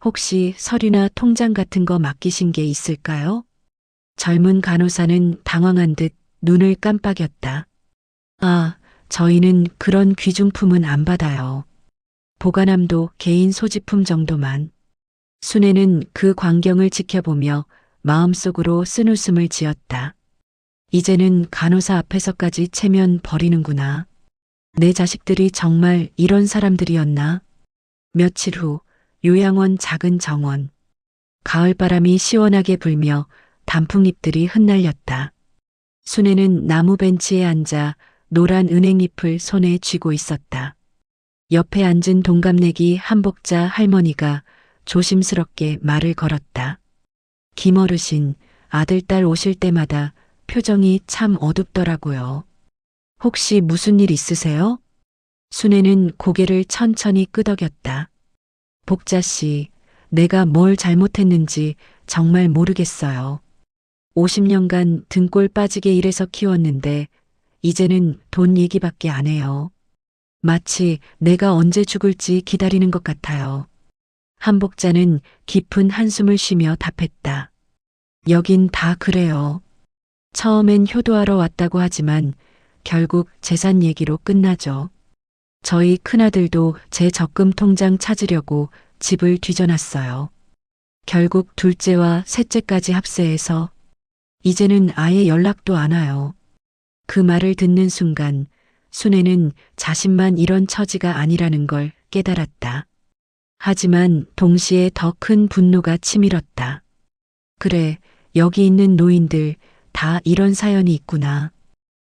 혹시 서류나 통장 같은 거 맡기신 게 있을까요? 젊은 간호사는 당황한 듯 눈을 깜빡였다. 아, 저희는 그런 귀중품은 안 받아요. 보관함도 개인 소지품 정도만. 순애는 그 광경을 지켜보며 마음속으로 쓴웃음을 지었다. 이제는 간호사 앞에서까지 체면 버리는구나. 내 자식들이 정말 이런 사람들이었나? 며칠 후 요양원 작은 정원. 가을바람이 시원하게 불며 단풍잎들이 흩날렸다. 순애는 나무 벤치에 앉아 노란 은행잎을 손에 쥐고 있었다. 옆에 앉은 동갑내기 한복자 할머니가 조심스럽게 말을 걸었다. 김어르신, 아들, 딸 오실 때마다 표정이 참 어둡더라고요. 혹시 무슨 일 있으세요? 순애는 고개를 천천히 끄덕였다. 복자 씨, 내가 뭘 잘못했는지 정말 모르겠어요. 50년간 등골 빠지게 일해서 키웠는데 이제는 돈 얘기밖에 안 해요. 마치 내가 언제 죽을지 기다리는 것 같아요. 한복자는 깊은 한숨을 쉬며 답했다. 여긴 다 그래요. 처음엔 효도하러 왔다고 하지만 결국 재산 얘기로 끝나죠. 저희 큰아들도 제 적금 통장 찾으려고 집을 뒤져놨어요. 결국 둘째와 셋째까지 합세해서 이제는 아예 연락도 안 와요. 그 말을 듣는 순간 순애는 자신만 이런 처지가 아니라는 걸 깨달았다. 하지만 동시에 더 큰 분노가 치밀었다. 그래, 여기 있는 노인들 다 이런 사연이 있구나.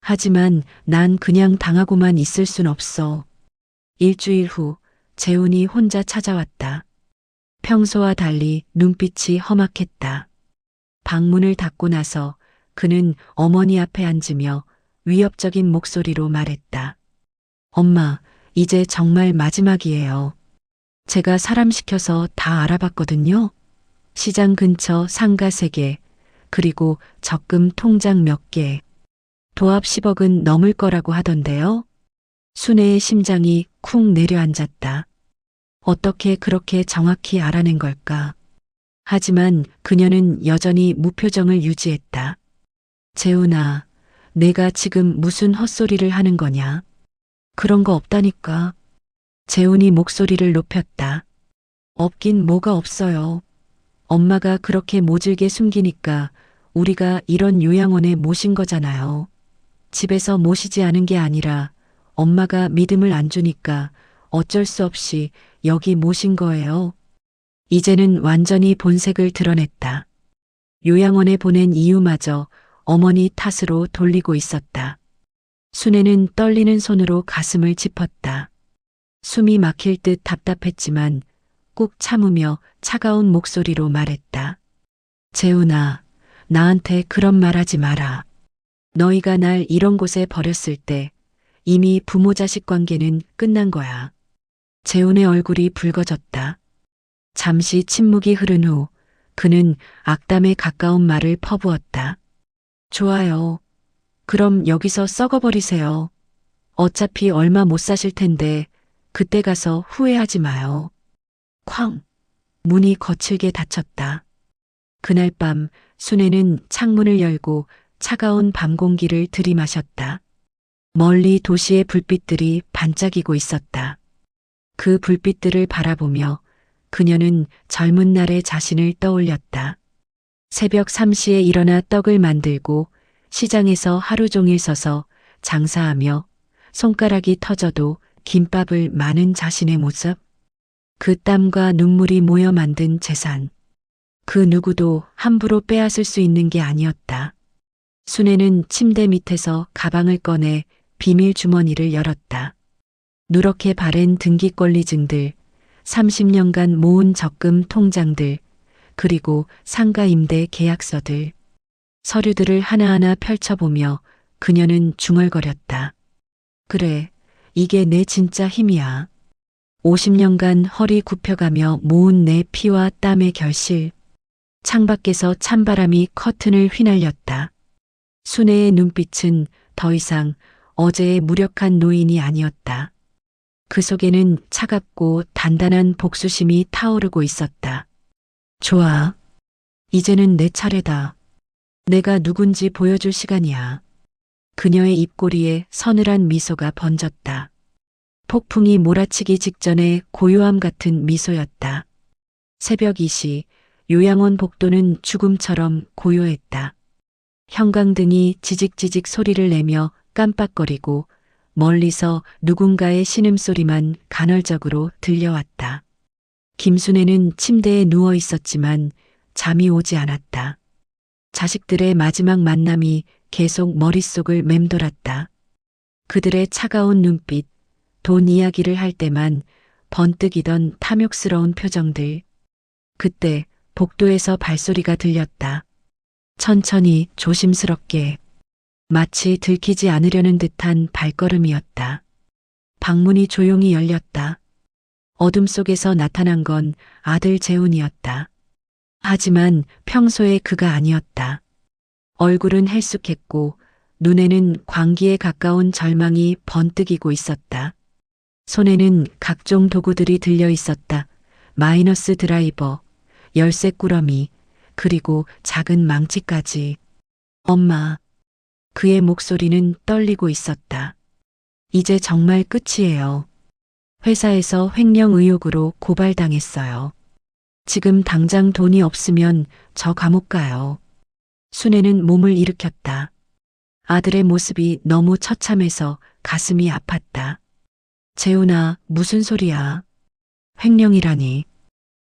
하지만 난 그냥 당하고만 있을 순 없어. 일주일 후 재훈이 혼자 찾아왔다. 평소와 달리 눈빛이 험악했다. 방문을 닫고 나서 그는 어머니 앞에 앉으며 위협적인 목소리로 말했다. 엄마, 이제 정말 마지막이에요. 제가 사람 시켜서 다 알아봤거든요. 시장 근처 상가 3개, 그리고 적금 통장 몇 개. 도합 10억은 넘을 거라고 하던데요. 순애의 심장이 쿵 내려앉았다. 어떻게 그렇게 정확히 알아낸 걸까? 하지만 그녀는 여전히 무표정을 유지했다. 재훈아, 내가 지금 무슨 헛소리를 하는 거냐? 그런 거 없다니까. 재훈이 목소리를 높였다. 없긴 뭐가 없어요. 엄마가 그렇게 모질게 숨기니까 우리가 이런 요양원에 모신 거잖아요. 집에서 모시지 않은 게 아니라 엄마가 믿음을 안 주니까 어쩔 수 없이 여기 모신 거예요. 이제는 완전히 본색을 드러냈다. 요양원에 보낸 이유마저 어머니 탓으로 돌리고 있었다. 순애는 떨리는 손으로 가슴을 짚었다. 숨이 막힐 듯 답답했지만 꾹 참으며 차가운 목소리로 말했다. 재훈아, 나한테 그런 말 하지 마라. 너희가 날 이런 곳에 버렸을 때 이미 부모 자식 관계는 끝난 거야. 재훈의 얼굴이 붉어졌다. 잠시 침묵이 흐른 후 그는 악담에 가까운 말을 퍼부었다. 좋아요. 그럼 여기서 썩어버리세요. 어차피 얼마 못 사실 텐데 그때 가서 후회하지 마요. 쾅! 문이 거칠게 닫혔다. 그날 밤 순애는 창문을 열고 차가운 밤 공기를 들이마셨다. 멀리 도시의 불빛들이 반짝이고 있었다. 그 불빛들을 바라보며 그녀는 젊은 날의 자신을 떠올렸다. 새벽 3시에 일어나 떡을 만들고 시장에서 하루 종일 서서 장사하며 손가락이 터져도 김밥을 마는 자신의 모습. 그 땀과 눈물이 모여 만든 재산. 그 누구도 함부로 빼앗을 수 있는 게 아니었다. 순애는 침대 밑에서 가방을 꺼내 비밀 주머니를 열었다. 누렇게 바랜 등기권리증들, 30년간 모은 적금 통장들, 그리고 상가 임대 계약서들. 서류들을 하나하나 펼쳐보며 그녀는 중얼거렸다. 그래, 이게 내 진짜 힘이야. 50년간 허리 굽혀가며 모은 내 피와 땀의 결실. 창밖에서 찬바람이 커튼을 휘날렸다. 순애의 눈빛은 더 이상 어제의 무력한 노인이 아니었다. 그 속에는 차갑고 단단한 복수심이 타오르고 있었다. 좋아. 이제는 내 차례다. 내가 누군지 보여줄 시간이야. 그녀의 입꼬리에 서늘한 미소가 번졌다. 폭풍이 몰아치기 직전의 고요함 같은 미소였다. 새벽 2시 요양원 복도는 죽음처럼 고요했다. 형광등이 지직지직 소리를 내며 깜빡거리고 멀리서 누군가의 신음소리만 간헐적으로 들려왔다. 김순애는 침대에 누워 있었지만 잠이 오지 않았다. 자식들의 마지막 만남이 계속 머릿속을 맴돌았다. 그들의 차가운 눈빛, 돈 이야기를 할 때만 번뜩이던 탐욕스러운 표정들. 그때 복도에서 발소리가 들렸다. 천천히 조심스럽게. 마치 들키지 않으려는 듯한 발걸음이었다. 방문이 조용히 열렸다. 어둠 속에서 나타난 건 아들 재훈이었다. 하지만 평소의 그가 아니었다. 얼굴은 헬쑥했고 눈에는 광기에 가까운 절망이 번뜩이고 있었다. 손에는 각종 도구들이 들려 있었다. 마이너스 드라이버, 열쇠 꾸러미, 그리고 작은 망치까지. 엄마. 그의 목소리는 떨리고 있었다. 이제 정말 끝이에요. 회사에서 횡령 의혹으로 고발당했어요. 지금 당장 돈이 없으면 저 감옥 가요. 순애는 몸을 일으켰다. 아들의 모습이 너무 처참해서 가슴이 아팠다. 재훈아, 무슨 소리야? 횡령이라니.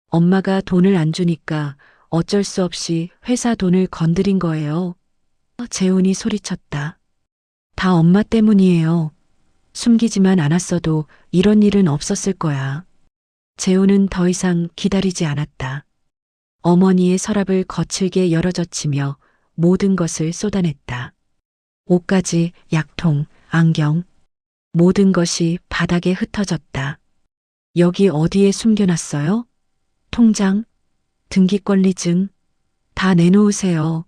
엄마가 돈을 안 주니까 어쩔 수 없이 회사 돈을 건드린 거예요. 재훈이 소리쳤다. 다 엄마 때문이에요. 숨기지만 않았어도 이런 일은 없었을 거야. 재훈은 더 이상 기다리지 않았다. 어머니의 서랍을 거칠게 열어젖히며 모든 것을 쏟아냈다. 옷가지, 약통, 안경, 모든 것이 바닥에 흩어졌다. 여기 어디에 숨겨놨어요? 통장, 등기권리증, 다 내놓으세요.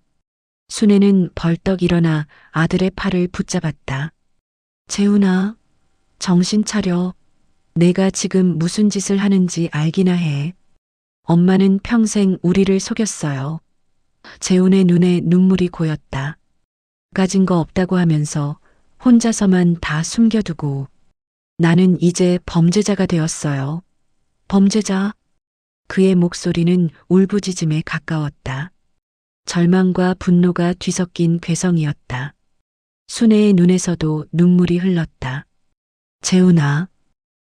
순애는 벌떡 일어나 아들의 팔을 붙잡았다. 재훈아, 정신 차려. 내가 지금 무슨 짓을 하는지 알기나 해. 엄마는 평생 우리를 속였어요. 재훈의 눈에 눈물이 고였다. 가진 거 없다고 하면서 혼자서만 다 숨겨두고 나는 이제 범죄자가 되었어요. 범죄자. 그의 목소리는 울부짖음에 가까웠다. 절망과 분노가 뒤섞인 괴성이었다. 순애의 눈에서도 눈물이 흘렀다. 재훈아,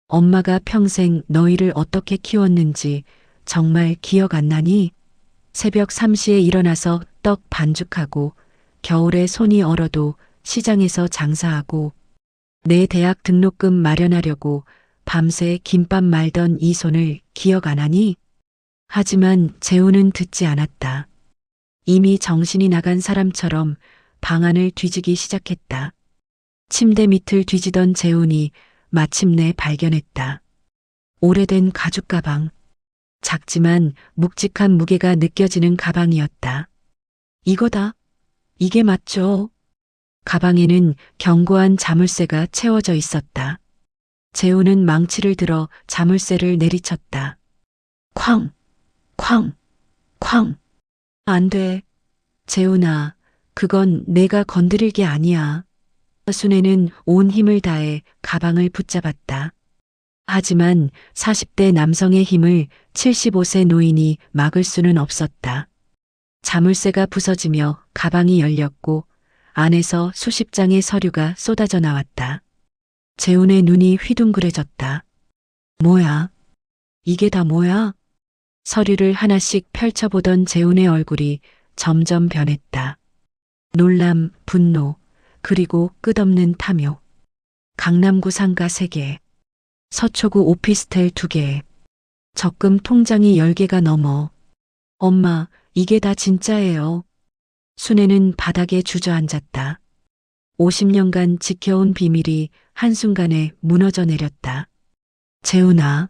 엄마가 평생 너희를 어떻게 키웠는지 정말 기억 안 나니? 새벽 3시에 일어나서 떡 반죽하고 겨울에 손이 얼어도 시장에서 장사하고 내 대학 등록금 마련하려고 밤새 김밥 말던 이 손을 기억 안 하니? 하지만 재훈은 듣지 않았다. 이미 정신이 나간 사람처럼 방안을 뒤지기 시작했다. 침대 밑을 뒤지던 재훈이 마침내 발견했다. 오래된 가죽 가방. 작지만 묵직한 무게가 느껴지는 가방이었다. 이거다. 이게 맞죠? 가방에는 견고한 자물쇠가 채워져 있었다. 재훈은 망치를 들어 자물쇠를 내리쳤다. 쾅! 쾅! 쾅! 안 돼. 재훈아, 그건 내가 건드릴 게 아니야. 순애는 온 힘을 다해 가방을 붙잡았다. 하지만 40대 남성의 힘을 75세 노인이 막을 수는 없었다. 자물쇠가 부서지며 가방이 열렸고 안에서 수십 장의 서류가 쏟아져 나왔다. 재훈의 눈이 휘둥그레졌다. 뭐야? 이게 다 뭐야? 서류를 하나씩 펼쳐보던 재훈의 얼굴이 점점 변했다. 놀람, 분노, 그리고 끝없는 탐욕. 강남구 상가 3개, 서초구 오피스텔 2개, 적금 통장이 10개가 넘어. 엄마, 이게 다 진짜예요. 순애는 바닥에 주저앉았다. 50년간 지켜온 비밀이 한순간에 무너져 내렸다. 재훈아,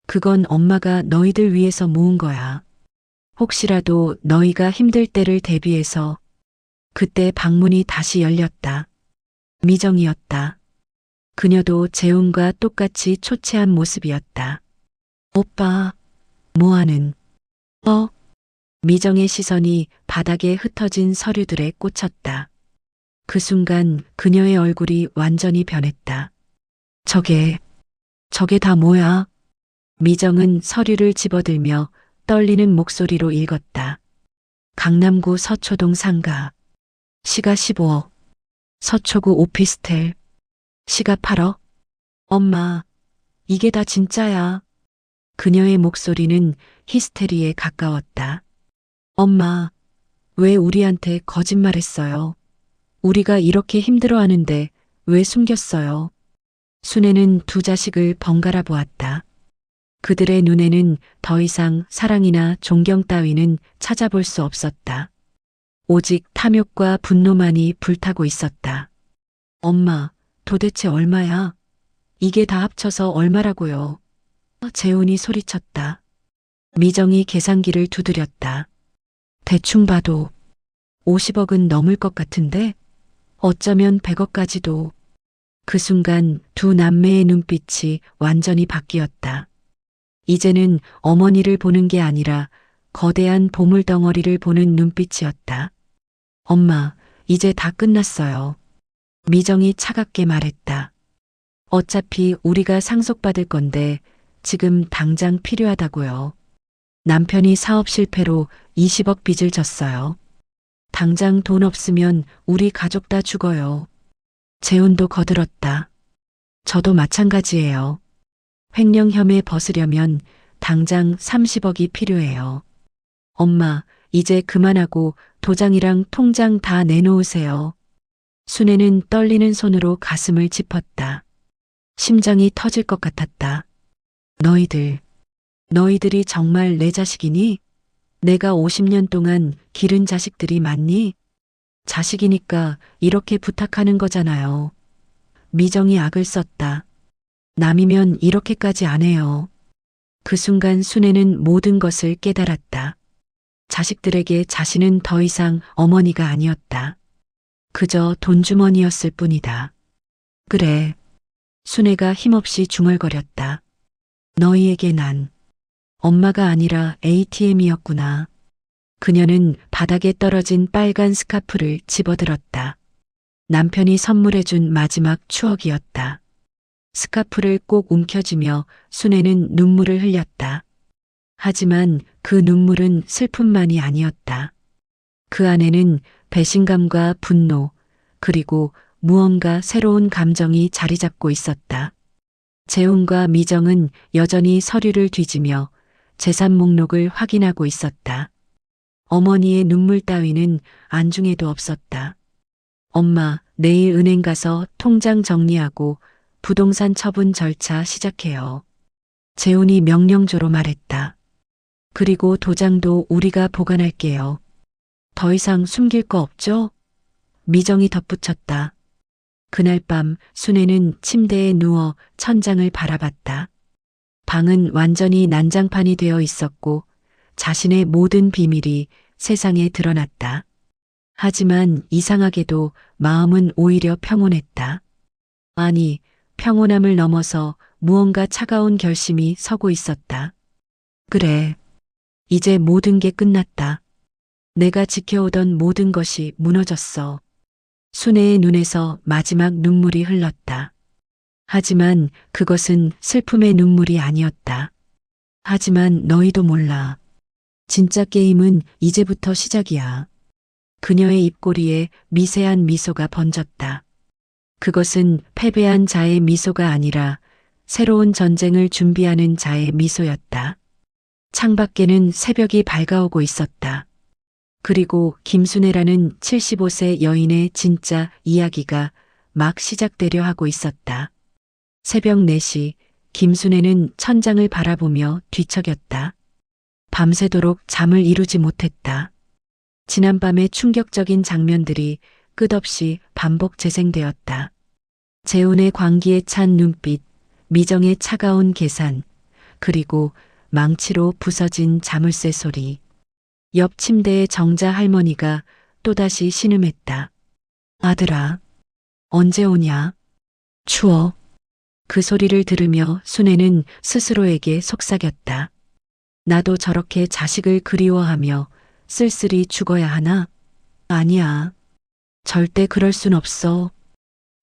그건 엄마가 너희들 위해서 모은 거야. 혹시라도 너희가 힘들 때를 대비해서. 그때 방문이 다시 열렸다. 미정이었다. 그녀도 재훈과 똑같이 초췌한 모습이었다. 오빠, 뭐하는? 미정의 시선이 바닥에 흩어진 서류들에 꽂혔다. 그 순간 그녀의 얼굴이 완전히 변했다. 저게 다 뭐야? 미정은 서류를 집어들며 떨리는 목소리로 읽었다. 강남구 서초동 상가. 시가 15억. 서초구 오피스텔. 시가 8억. 엄마, 이게 다 진짜야. 그녀의 목소리는 히스테리에 가까웠다. 엄마, 왜 우리한테 거짓말했어요? 우리가 이렇게 힘들어하는데 왜 숨겼어요? 순애는 두 자식을 번갈아 보았다. 그들의 눈에는 더 이상 사랑이나 존경 따위는 찾아볼 수 없었다. 오직 탐욕과 분노만이 불타고 있었다. 엄마, 도대체 얼마야? 이게 다 합쳐서 얼마라고요? 재훈이 소리쳤다. 미정이 계산기를 두드렸다. 대충 봐도 50억은 넘을 것 같은데 어쩌면 100억까지도. 그 순간 두 남매의 눈빛이 완전히 바뀌었다. 이제는 어머니를 보는 게 아니라 거대한 보물 덩어리를 보는 눈빛이었다. 엄마, 이제 다 끝났어요. 미정이 차갑게 말했다. 어차피 우리가 상속받을 건데 지금 당장 필요하다고요. 남편이 사업 실패로 20억 빚을 졌어요. 당장 돈 없으면 우리 가족 다 죽어요. 재훈도 거들었다. 저도 마찬가지예요. 횡령혐에 벗으려면 당장 30억이 필요해요. 엄마, 이제 그만하고 도장이랑 통장 다 내놓으세요. 순애는 떨리는 손으로 가슴을 짚었다. 심장이 터질 것 같았다. 너희들이 정말 내 자식이니? 내가 50년 동안 기른 자식들이 맞니? 자식이니까 이렇게 부탁하는 거잖아요. 미정이 악을 썼다. 남이면 이렇게까지 안 해요. 그 순간 순애는 모든 것을 깨달았다. 자식들에게 자신은 더 이상 어머니가 아니었다. 그저 돈주머니였을 뿐이다. 그래. 순애가 힘없이 중얼거렸다. 너희에게 난 엄마가 아니라 ATM이었구나. 그녀는 바닥에 떨어진 빨간 스카프를 집어들었다. 남편이 선물해준 마지막 추억이었다. 스카프를 꼭 움켜쥐며 순애는 눈물을 흘렸다. 하지만 그 눈물은 슬픔만이 아니었다. 그 안에는 배신감과 분노, 그리고 무언가 새로운 감정이 자리 잡고 있었다. 재훈과 미정은 여전히 서류를 뒤지며 재산 목록을 확인하고 있었다. 어머니의 눈물 따위는 안중에도 없었다. 엄마, 내일 은행 가서 통장 정리하고 부동산 처분 절차 시작해요. 재훈이 명령조로 말했다. 그리고 도장도 우리가 보관할게요. 더 이상 숨길 거 없죠? 미정이 덧붙였다. 그날 밤 순애는 침대에 누워 천장을 바라봤다. 방은 완전히 난장판이 되어 있었고 자신의 모든 비밀이 세상에 드러났다. 하지만 이상하게도 마음은 오히려 평온했다. 아니, 평온함을 넘어서 무언가 차가운 결심이 서고 있었다. 그래. 이제 모든 게 끝났다. 내가 지켜오던 모든 것이 무너졌어. 순애의 눈에서 마지막 눈물이 흘렀다. 하지만 그것은 슬픔의 눈물이 아니었다. 하지만 너희도 몰라. 진짜 게임은 이제부터 시작이야. 그녀의 입꼬리에 미세한 미소가 번졌다. 그것은 패배한 자의 미소가 아니라 새로운 전쟁을 준비하는 자의 미소였다. 창밖에는 새벽이 밝아오고 있었다. 그리고 김순애라는 75세 여인의 진짜 이야기가 막 시작되려 하고 있었다. 새벽 4시 김순애는 천장을 바라보며 뒤척였다. 밤새도록 잠을 이루지 못했다. 지난밤의 충격적인 장면들이 끝없이 반복 재생되었다. 재훈의 광기에 찬 눈빛, 미정의 차가운 계산, 그리고 망치로 부서진 자물쇠 소리. 옆 침대의 정자 할머니가 또다시 신음했다. 아들아, 언제 오냐? 추워. 그 소리를 들으며 순애는 스스로에게 속삭였다. 나도 저렇게 자식을 그리워하며 쓸쓸히 죽어야 하나? 아니야. 절대 그럴 순 없어.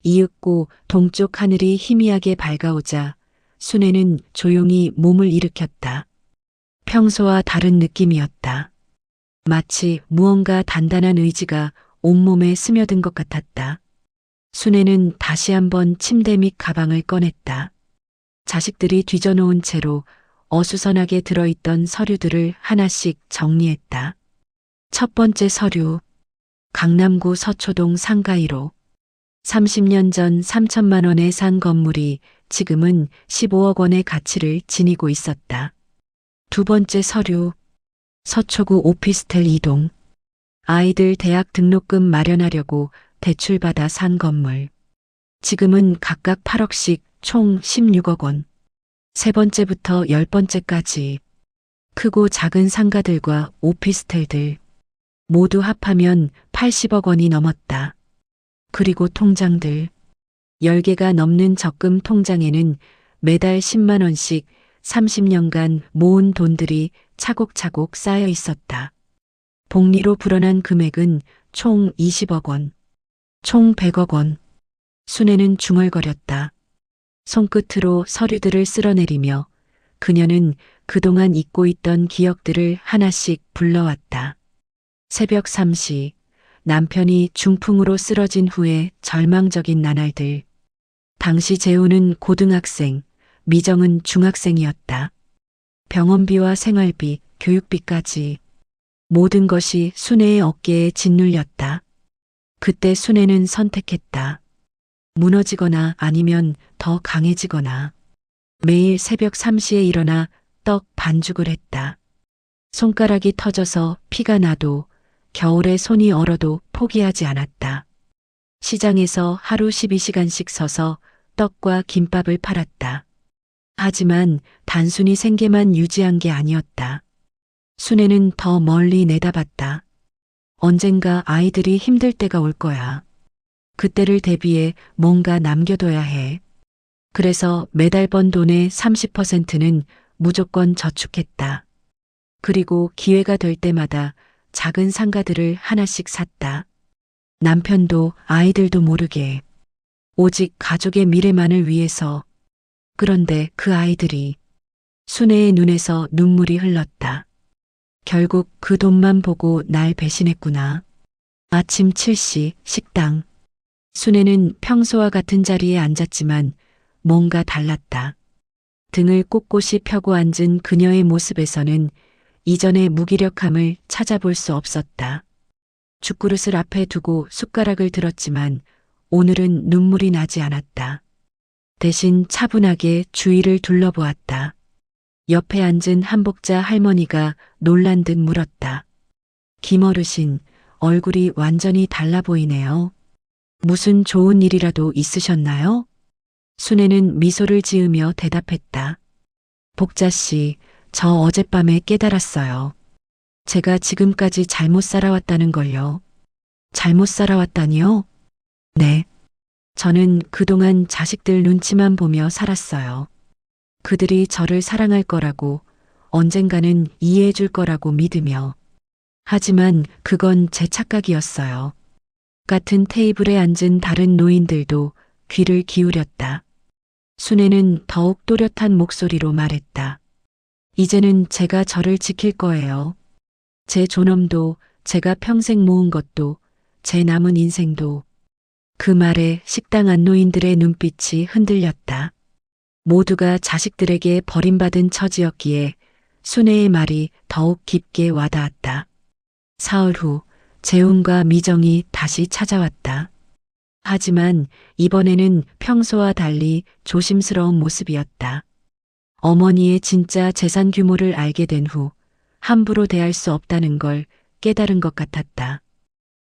이윽고 동쪽 하늘이 희미하게 밝아오자 순애는 조용히 몸을 일으켰다. 평소와 다른 느낌이었다. 마치 무언가 단단한 의지가 온몸에 스며든 것 같았다. 순애는 다시 한번 침대 밑 가방을 꺼냈다. 자식들이 뒤져놓은 채로 어수선하게 들어있던 서류들을 하나씩 정리했다. 첫 번째 서류. 강남구 서초동 상가 1호. 30년 전 3천만 원에 산 건물이 지금은 15억 원의 가치를 지니고 있었다. 두 번째 서류. 서초구 오피스텔 2동. 아이들 대학 등록금 마련하려고 대출받아 산 건물. 지금은 각각 8억씩 총 16억 원. 세 번째부터 10번째까지 크고 작은 상가들과 오피스텔들 모두 합하면 80억 원이 넘었다. 그리고 통장들. 10개가 넘는 적금 통장에는 매달 10만 원씩 30년간 모은 돈들이 차곡차곡 쌓여 있었다. 복리로 불어난 금액은 총 20억 원. 총 100억 원. 순애는 중얼거렸다. 손끝으로 서류들을 쓸어내리며 그녀는 그동안 잊고 있던 기억들을 하나씩 불러왔다. 새벽 3시, 남편이 중풍으로 쓰러진 후에 절망적인 나날들. 당시 재우는 고등학생, 미정은 중학생이었다. 병원비와 생활비, 교육비까지 모든 것이 순애의 어깨에 짓눌렸다. 그때 순애는 선택했다. 무너지거나 아니면 더 강해지거나. 매일 새벽 3시에 일어나 떡 반죽을 했다. 손가락이 터져서 피가 나도 겨울에 손이 얼어도 포기하지 않았다. 시장에서 하루 12시간씩 서서 떡과 김밥을 팔았다. 하지만 단순히 생계만 유지한 게 아니었다. 순애는 더 멀리 내다봤다. 언젠가 아이들이 힘들 때가 올 거야. 그때를 대비해 뭔가 남겨둬야 해. 그래서 매달 번 돈의 30%는 무조건 저축했다. 그리고 기회가 될 때마다 작은 상가들을 하나씩 샀다. 남편도 아이들도 모르게. 오직 가족의 미래만을 위해서. 그런데 그 아이들이 순애의 눈에서 눈물이 흘렀다. 결국 그 돈만 보고 날 배신했구나. 아침 7시 식당. 순애는 평소와 같은 자리에 앉았지만 뭔가 달랐다. 등을 꼿꼿이 펴고 앉은 그녀의 모습에서는 이전의 무기력함을 찾아볼 수 없었다. 죽그릇을 앞에 두고 숟가락을 들었지만 오늘은 눈물이 나지 않았다. 대신 차분하게 주위를 둘러보았다. 옆에 앉은 한복자 할머니가 놀란 듯 물었다. 김어르신, 얼굴이 완전히 달라 보이네요. 무슨 좋은 일이라도 있으셨나요? 순애는 미소를 지으며 대답했다. 복자씨, 저 어젯밤에 깨달았어요. 제가 지금까지 잘못 살아왔다는 걸요. 잘못 살아왔다니요? 네. 저는 그동안 자식들 눈치만 보며 살았어요. 그들이 저를 사랑할 거라고, 언젠가는 이해해 줄 거라고 믿으며. 하지만 그건 제 착각이었어요. 같은 테이블에 앉은 다른 노인들도 귀를 기울였다. 순애는 더욱 또렷한 목소리로 말했다. 이제는 제가 저를 지킬 거예요. 제 존엄도, 제가 평생 모은 것도, 제 남은 인생도. 그 말에 식당 안노인들의 눈빛이 흔들렸다. 모두가 자식들에게 버림받은 처지였기에 순애의 말이 더욱 깊게 와닿았다. 사흘 후 재훈과 미정이 다시 찾아왔다. 하지만 이번에는 평소와 달리 조심스러운 모습이었다. 어머니의 진짜 재산 규모를 알게 된 후 함부로 대할 수 없다는 걸 깨달은 것 같았다.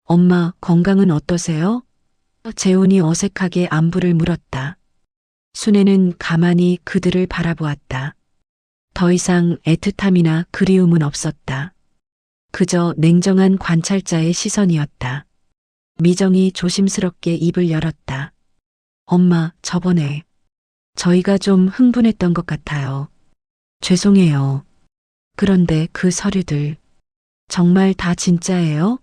엄마, 건강은 어떠세요? 재훈이 어색하게 안부를 물었다. 순애는 가만히 그들을 바라보았다. 더 이상 애틋함이나 그리움은 없었다. 그저 냉정한 관찰자의 시선이었다. 미정이 조심스럽게 입을 열었다. 엄마, 저번에 저희가 좀 흥분했던 것 같아요. 죄송해요. 그런데 그 서류들 정말 다 진짜예요?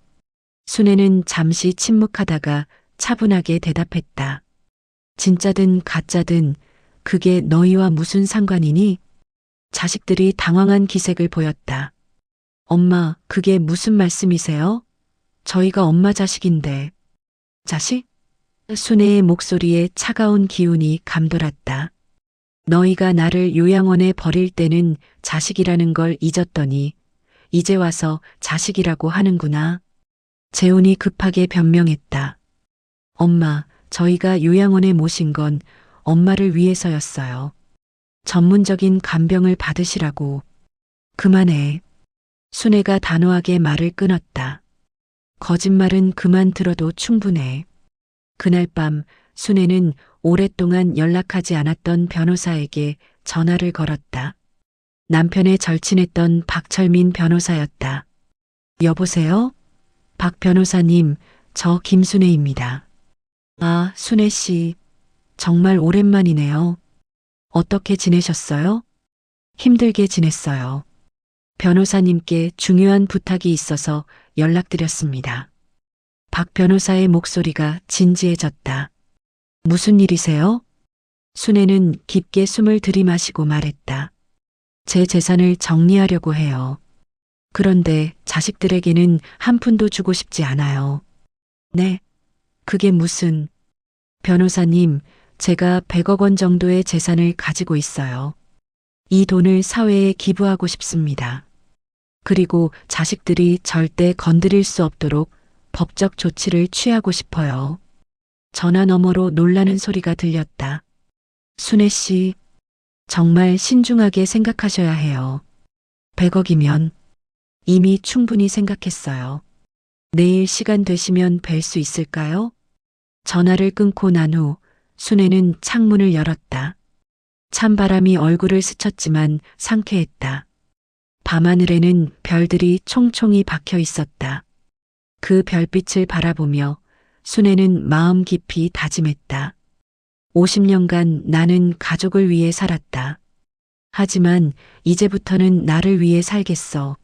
순애는 잠시 침묵하다가 차분하게 대답했다. 진짜든 가짜든 그게 너희와 무슨 상관이니? 자식들이 당황한 기색을 보였다. 엄마, 그게 무슨 말씀이세요? 저희가 엄마 자식인데. 자식? 순애의 목소리에 차가운 기운이 감돌았다. 너희가 나를 요양원에 버릴 때는 자식이라는 걸 잊었더니 이제 와서 자식이라고 하는구나. 재훈이 급하게 변명했다. 엄마, 저희가 요양원에 모신 건 엄마를 위해서였어요. 전문적인 간병을 받으시라고. 그만해. 순애가 단호하게 말을 끊었다. 거짓말은 그만 들어도 충분해. 그날 밤 순애는 오랫동안 연락하지 않았던 변호사에게 전화를 걸었다. 남편의 절친했던 박철민 변호사였다. 여보세요? 박 변호사님, 저 김순애입니다. 아, 순애 씨. 정말 오랜만이네요. 어떻게 지내셨어요? 힘들게 지냈어요. 변호사님께 중요한 부탁이 있어서 연락드렸습니다. 박 변호사의 목소리가 진지해졌다. 무슨 일이세요? 순애는 깊게 숨을 들이마시고 말했다. 제 재산을 정리하려고 해요. 그런데 자식들에게는 한 푼도 주고 싶지 않아요. 네? 그게 무슨... 변호사님, 제가 100억 원 정도의 재산을 가지고 있어요. 이 돈을 사회에 기부하고 싶습니다. 그리고 자식들이 절대 건드릴 수 없도록 법적 조치를 취하고 싶어요. 전화 너머로 놀라는 소리가 들렸다. 순애 씨, 정말 신중하게 생각하셔야 해요. 100억이면 이미 충분히 생각했어요. 내일 시간 되시면 뵐 수 있을까요? 전화를 끊고 난 후 순애는 창문을 열었다. 찬바람이 얼굴을 스쳤지만 상쾌했다. 밤하늘에는 별들이 총총히 박혀 있었다. 그 별빛을 바라보며 순애는 마음 깊이 다짐했다. 50년간 나는 가족을 위해 살았다. 하지만 이제부터는 나를 위해 살겠어.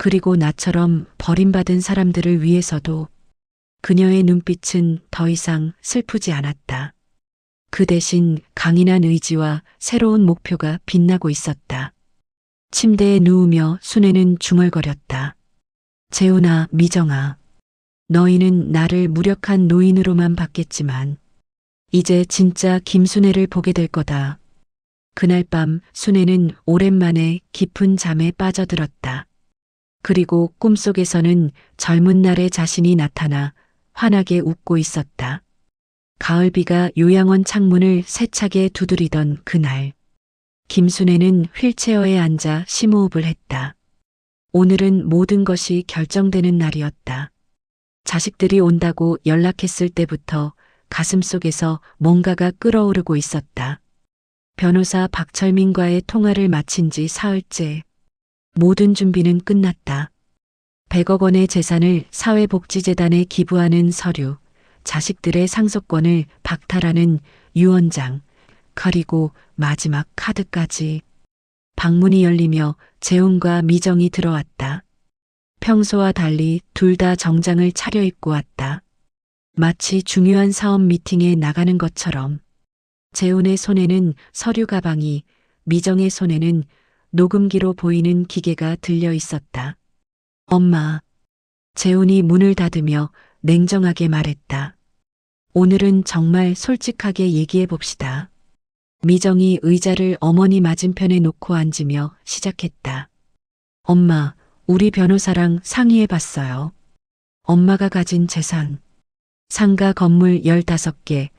그리고 나처럼 버림받은 사람들을 위해서도. 그녀의 눈빛은 더 이상 슬프지 않았다. 그 대신 강인한 의지와 새로운 목표가 빛나고 있었다. 침대에 누우며 순애는 중얼거렸다. 재훈아, 미정아. 너희는 나를 무력한 노인으로만 봤겠지만 이제 진짜 김순애를 보게 될 거다. 그날 밤 순애는 오랜만에 깊은 잠에 빠져들었다. 그리고 꿈속에서는 젊은 날의 자신이 나타나 환하게 웃고 있었다. 가을비가 요양원 창문을 세차게 두드리던 그날, 김순애는 휠체어에 앉아 심호흡을 했다. 오늘은 모든 것이 결정되는 날이었다. 자식들이 온다고 연락했을 때부터 가슴속에서 뭔가가 끓어오르고 있었다. 변호사 박철민과의 통화를 마친 지 사흘째. 모든 준비는 끝났다. 100억 원의 재산을 사회복지재단에 기부하는 서류, 자식들의 상속권을 박탈하는 유언장, 그리고 마지막 카드까지. 방문이 열리며 재훈과 미정이 들어왔다. 평소와 달리 둘 다 정장을 차려입고 왔다. 마치 중요한 사업 미팅에 나가는 것처럼. 재훈의 손에는 서류 가방이, 미정의 손에는 녹음기로 보이는 기계가 들려 있었다. 엄마. 재훈이 문을 닫으며 냉정하게 말했다. 오늘은 정말 솔직하게 얘기해 봅시다. 미정이 의자를 어머니 맞은편에 놓고 앉으며 시작했다. 엄마, 우리 변호사랑 상의해 봤어요. 엄마가 가진 재산, 상가 건물 15개,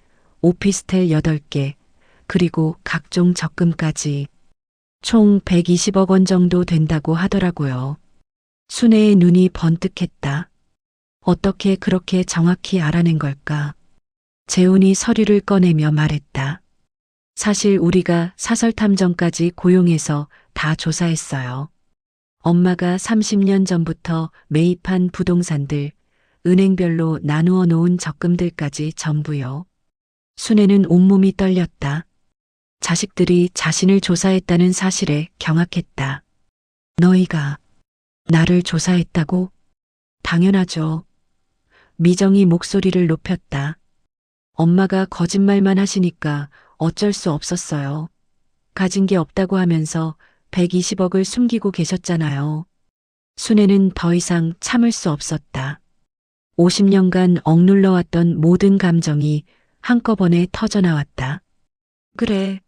오피스텔 8개, 그리고 각종 적금까지 총 120억 원 정도 된다고 하더라고요. 순애의 눈이 번뜩했다. 어떻게 그렇게 정확히 알아낸 걸까? 재훈이 서류를 꺼내며 말했다. 사실 우리가 사설탐정까지 고용해서 다 조사했어요. 엄마가 30년 전부터 매입한 부동산들, 은행별로 나누어 놓은 적금들까지 전부요. 순애는 온몸이 떨렸다. 자식들이 자신을 조사했다는 사실에 경악했다. 너희가 나를 조사했다고? 당연하죠. 미정이 목소리를 높였다. 엄마가 거짓말만 하시니까 어쩔 수 없었어요. 가진 게 없다고 하면서 120억을 숨기고 계셨잖아요. 순애는 더 이상 참을 수 없었다. 50년간 억눌러왔던 모든 감정이 한꺼번에 터져나왔다. 그래,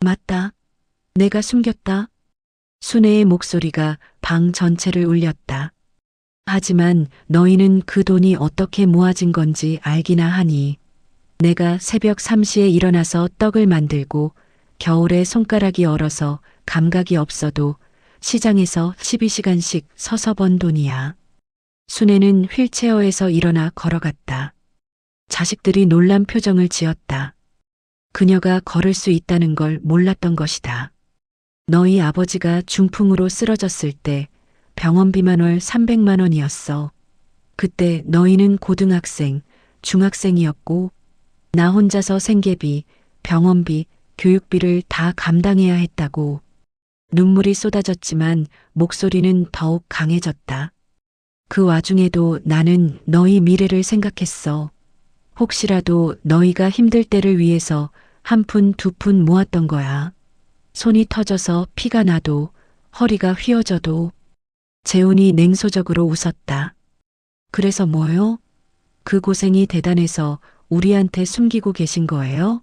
맞다. 내가 숨겼다. 순애의 목소리가 방 전체를 울렸다. 하지만 너희는 그 돈이 어떻게 모아진 건지 알기나 하니. 내가 새벽 3시에 일어나서 떡을 만들고 겨울에 손가락이 얼어서 감각이 없어도 시장에서 12시간씩 서서 번 돈이야. 순애는 휠체어에서 일어나 걸어갔다. 자식들이 놀란 표정을 지었다. 그녀가 걸을 수 있다는 걸 몰랐던 것이다. 너희 아버지가 중풍으로 쓰러졌을 때 병원비만 월 300만 원이었어. 그때 너희는 고등학생, 중학생이었고 나 혼자서 생계비, 병원비, 교육비를 다 감당해야 했다고. 눈물이 쏟아졌지만 목소리는 더욱 강해졌다. 그 와중에도 나는 너희 미래를 생각했어. 혹시라도 너희가 힘들 때를 위해서 한 푼, 두 푼 모았던 거야. 손이 터져서 피가 나도, 허리가 휘어져도. 재훈이 냉소적으로 웃었다. 그래서 뭐요? 그 고생이 대단해서 우리한테 숨기고 계신 거예요?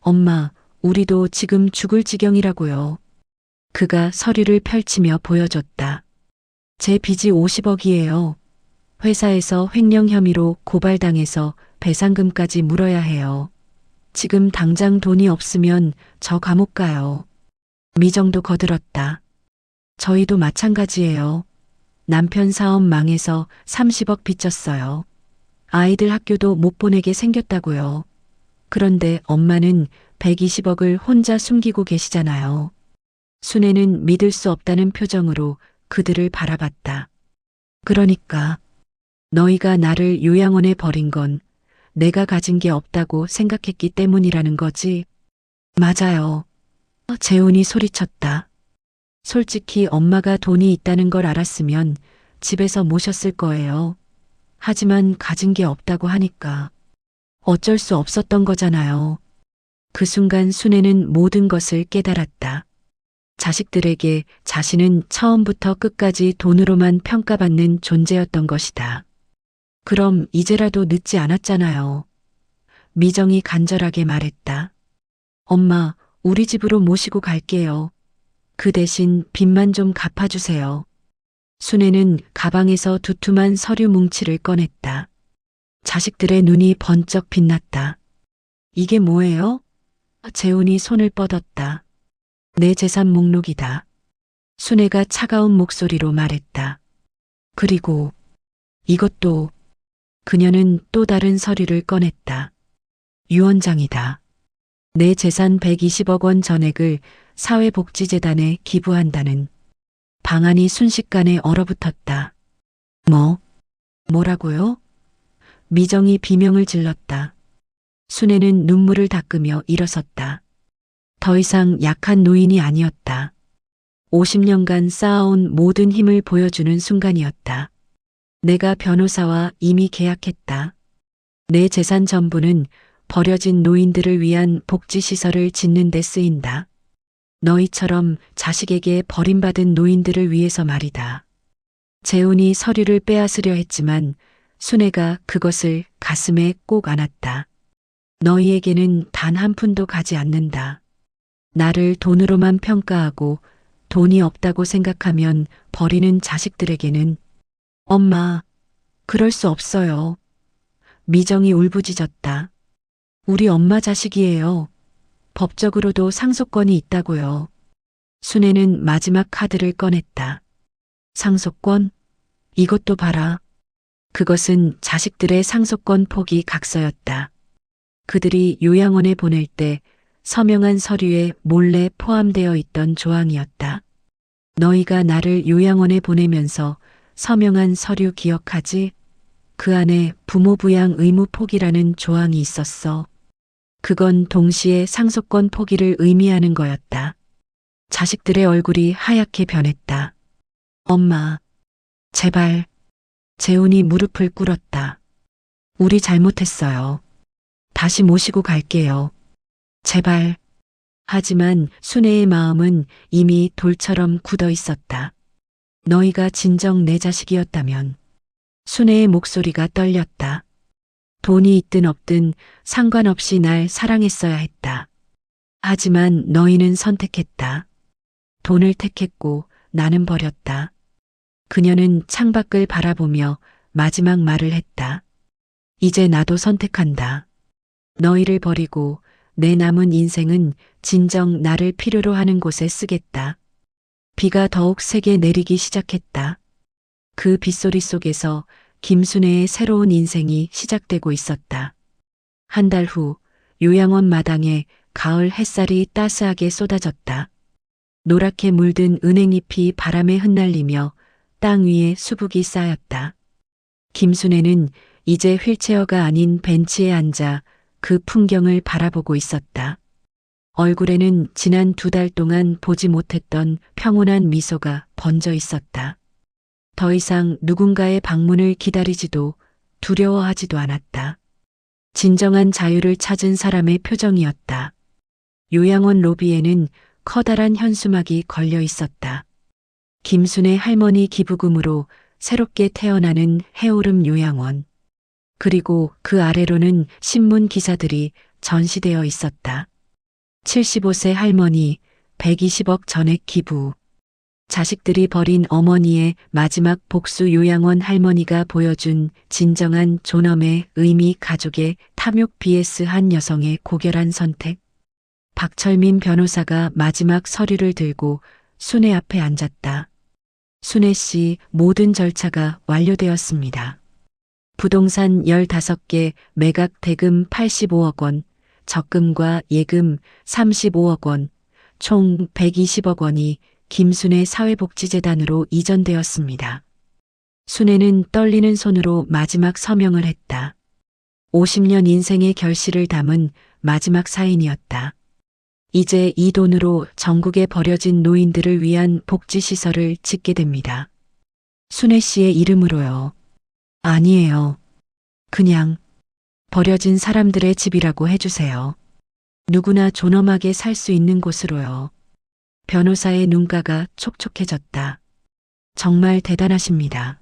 엄마, 우리도 지금 죽을 지경이라고요. 그가 서류를 펼치며 보여줬다. 제 빚이 50억이에요. 회사에서 횡령 혐의로 고발당해서 배상금까지 물어야 해요. 지금 당장 돈이 없으면 저 감옥 가요. 미정도 거들었다. 저희도 마찬가지예요. 남편 사업 망해서 30억 빚졌어요. 아이들 학교도 못 보내게 생겼다고요. 그런데 엄마는 120억을 혼자 숨기고 계시잖아요. 순애는 믿을 수 없다는 표정으로 그들을 바라봤다. 그러니까 너희가 나를 요양원에 버린 건 내가 가진 게 없다고 생각했기 때문이라는 거지. 맞아요. 재훈이 소리쳤다. 솔직히 엄마가 돈이 있다는 걸 알았으면 집에서 모셨을 거예요. 하지만 가진 게 없다고 하니까 어쩔 수 없었던 거잖아요. 그 순간 순애는 모든 것을 깨달았다. 자식들에게 자신은 처음부터 끝까지 돈으로만 평가받는 존재였던 것이다. 그럼 이제라도 늦지 않았잖아요. 미정이 간절하게 말했다. 엄마, 우리 집으로 모시고 갈게요. 그 대신 빚만 좀 갚아주세요. 순애는 가방에서 두툼한 서류 뭉치를 꺼냈다. 자식들의 눈이 번쩍 빛났다. 이게 뭐예요? 재훈이 손을 뻗었다. 내 재산 목록이다. 순애가 차가운 목소리로 말했다. 그리고 이것도. 그녀는 또 다른 서류를 꺼냈다. 유언장이다. 내 재산 120억 원 전액을 사회복지재단에 기부한다는. 방안이 순식간에 얼어붙었다. 뭐라고요? 미정이 비명을 질렀다. 순애는 눈물을 닦으며 일어섰다. 더 이상 약한 노인이 아니었다. 50년간 쌓아온 모든 힘을 보여주는 순간이었다. 내가 변호사와 이미 계약했다. 내 재산 전부는 버려진 노인들을 위한 복지시설을 짓는 데 쓰인다. 너희처럼 자식에게 버림받은 노인들을 위해서 말이다. 재훈이 서류를 빼앗으려 했지만 순애가 그것을 가슴에 꼭 안았다. 너희에게는 단 한 푼도 가지 않는다. 나를 돈으로만 평가하고 돈이 없다고 생각하면 버리는 자식들에게는. 엄마, 그럴 수 없어요. 미정이 울부짖었다. 우리 엄마 자식이에요. 법적으로도 상속권이 있다고요. 순애는 마지막 카드를 꺼냈다. 상속권? 이것도 봐라. 그것은 자식들의 상속권 포기 각서였다. 그들이 요양원에 보낼 때 서명한 서류에 몰래 포함되어 있던 조항이었다. 너희가 나를 요양원에 보내면서 서명한 서류 기억하지? 그 안에 부모 부양 의무 포기라는 조항이 있었어. 그건 동시에 상속권 포기를 의미하는 거였다. 자식들의 얼굴이 하얗게 변했다. 엄마, 제발. 재훈이 무릎을 꿇었다. 우리 잘못했어요. 다시 모시고 갈게요. 제발. 하지만 순애의 마음은 이미 돌처럼 굳어 있었다. 너희가 진정 내 자식이었다면. 순애의 목소리가 떨렸다. 돈이 있든 없든 상관없이 날 사랑했어야 했다. 하지만 너희는 선택했다. 돈을 택했고 나는 버렸다. 그녀는 창밖을 바라보며 마지막 말을 했다. 이제 나도 선택한다. 너희를 버리고 내 남은 인생은 진정 나를 필요로 하는 곳에 쓰겠다. 비가 더욱 세게 내리기 시작했다. 그 빗소리 속에서 김순애의 새로운 인생이 시작되고 있었다. 한 달 후 요양원 마당에 가을 햇살이 따스하게 쏟아졌다. 노랗게 물든 은행잎이 바람에 흩날리며 땅 위에 수북이 쌓였다. 김순애는 이제 휠체어가 아닌 벤치에 앉아 그 풍경을 바라보고 있었다. 얼굴에는 지난 2달 동안 보지 못했던 평온한 미소가 번져 있었다. 더 이상 누군가의 방문을 기다리지도 두려워하지도 않았다. 진정한 자유를 찾은 사람의 표정이었다. 요양원 로비에는 커다란 현수막이 걸려 있었다. 김순애 할머니 기부금으로 새롭게 태어나는 해오름 요양원. 그리고 그 아래로는 신문 기사들이 전시되어 있었다. 75세 할머니 120억 전액 기부. 자식들이 버린 어머니의 마지막 복수 요양원 할머니가 보여준 진정한 존엄의 의미 가족의 탐욕 vs 한 여성의 고결한 선택. 박철민 변호사가 마지막 서류를 들고 순애 앞에 앉았다. 순애 씨 모든 절차가 완료되었습니다. 부동산 15개 매각 대금 85억 원, 적금과 예금 35억 원, 총 120억 원이 김순애 사회복지재단으로 이전되었습니다. 순애는 떨리는 손으로 마지막 서명을 했다. 50년 인생의 결실을 담은 마지막 사인이었다. 이제 이 돈으로 전국에 버려진 노인들을 위한 복지시설을 짓게 됩니다. 순애 씨의 이름으로요. 아니에요. 그냥 버려진 사람들의 집이라고 해주세요. 누구나 존엄하게 살 수 있는 곳으로요. 변호사의 눈가가 촉촉해졌다. 정말 대단하십니다.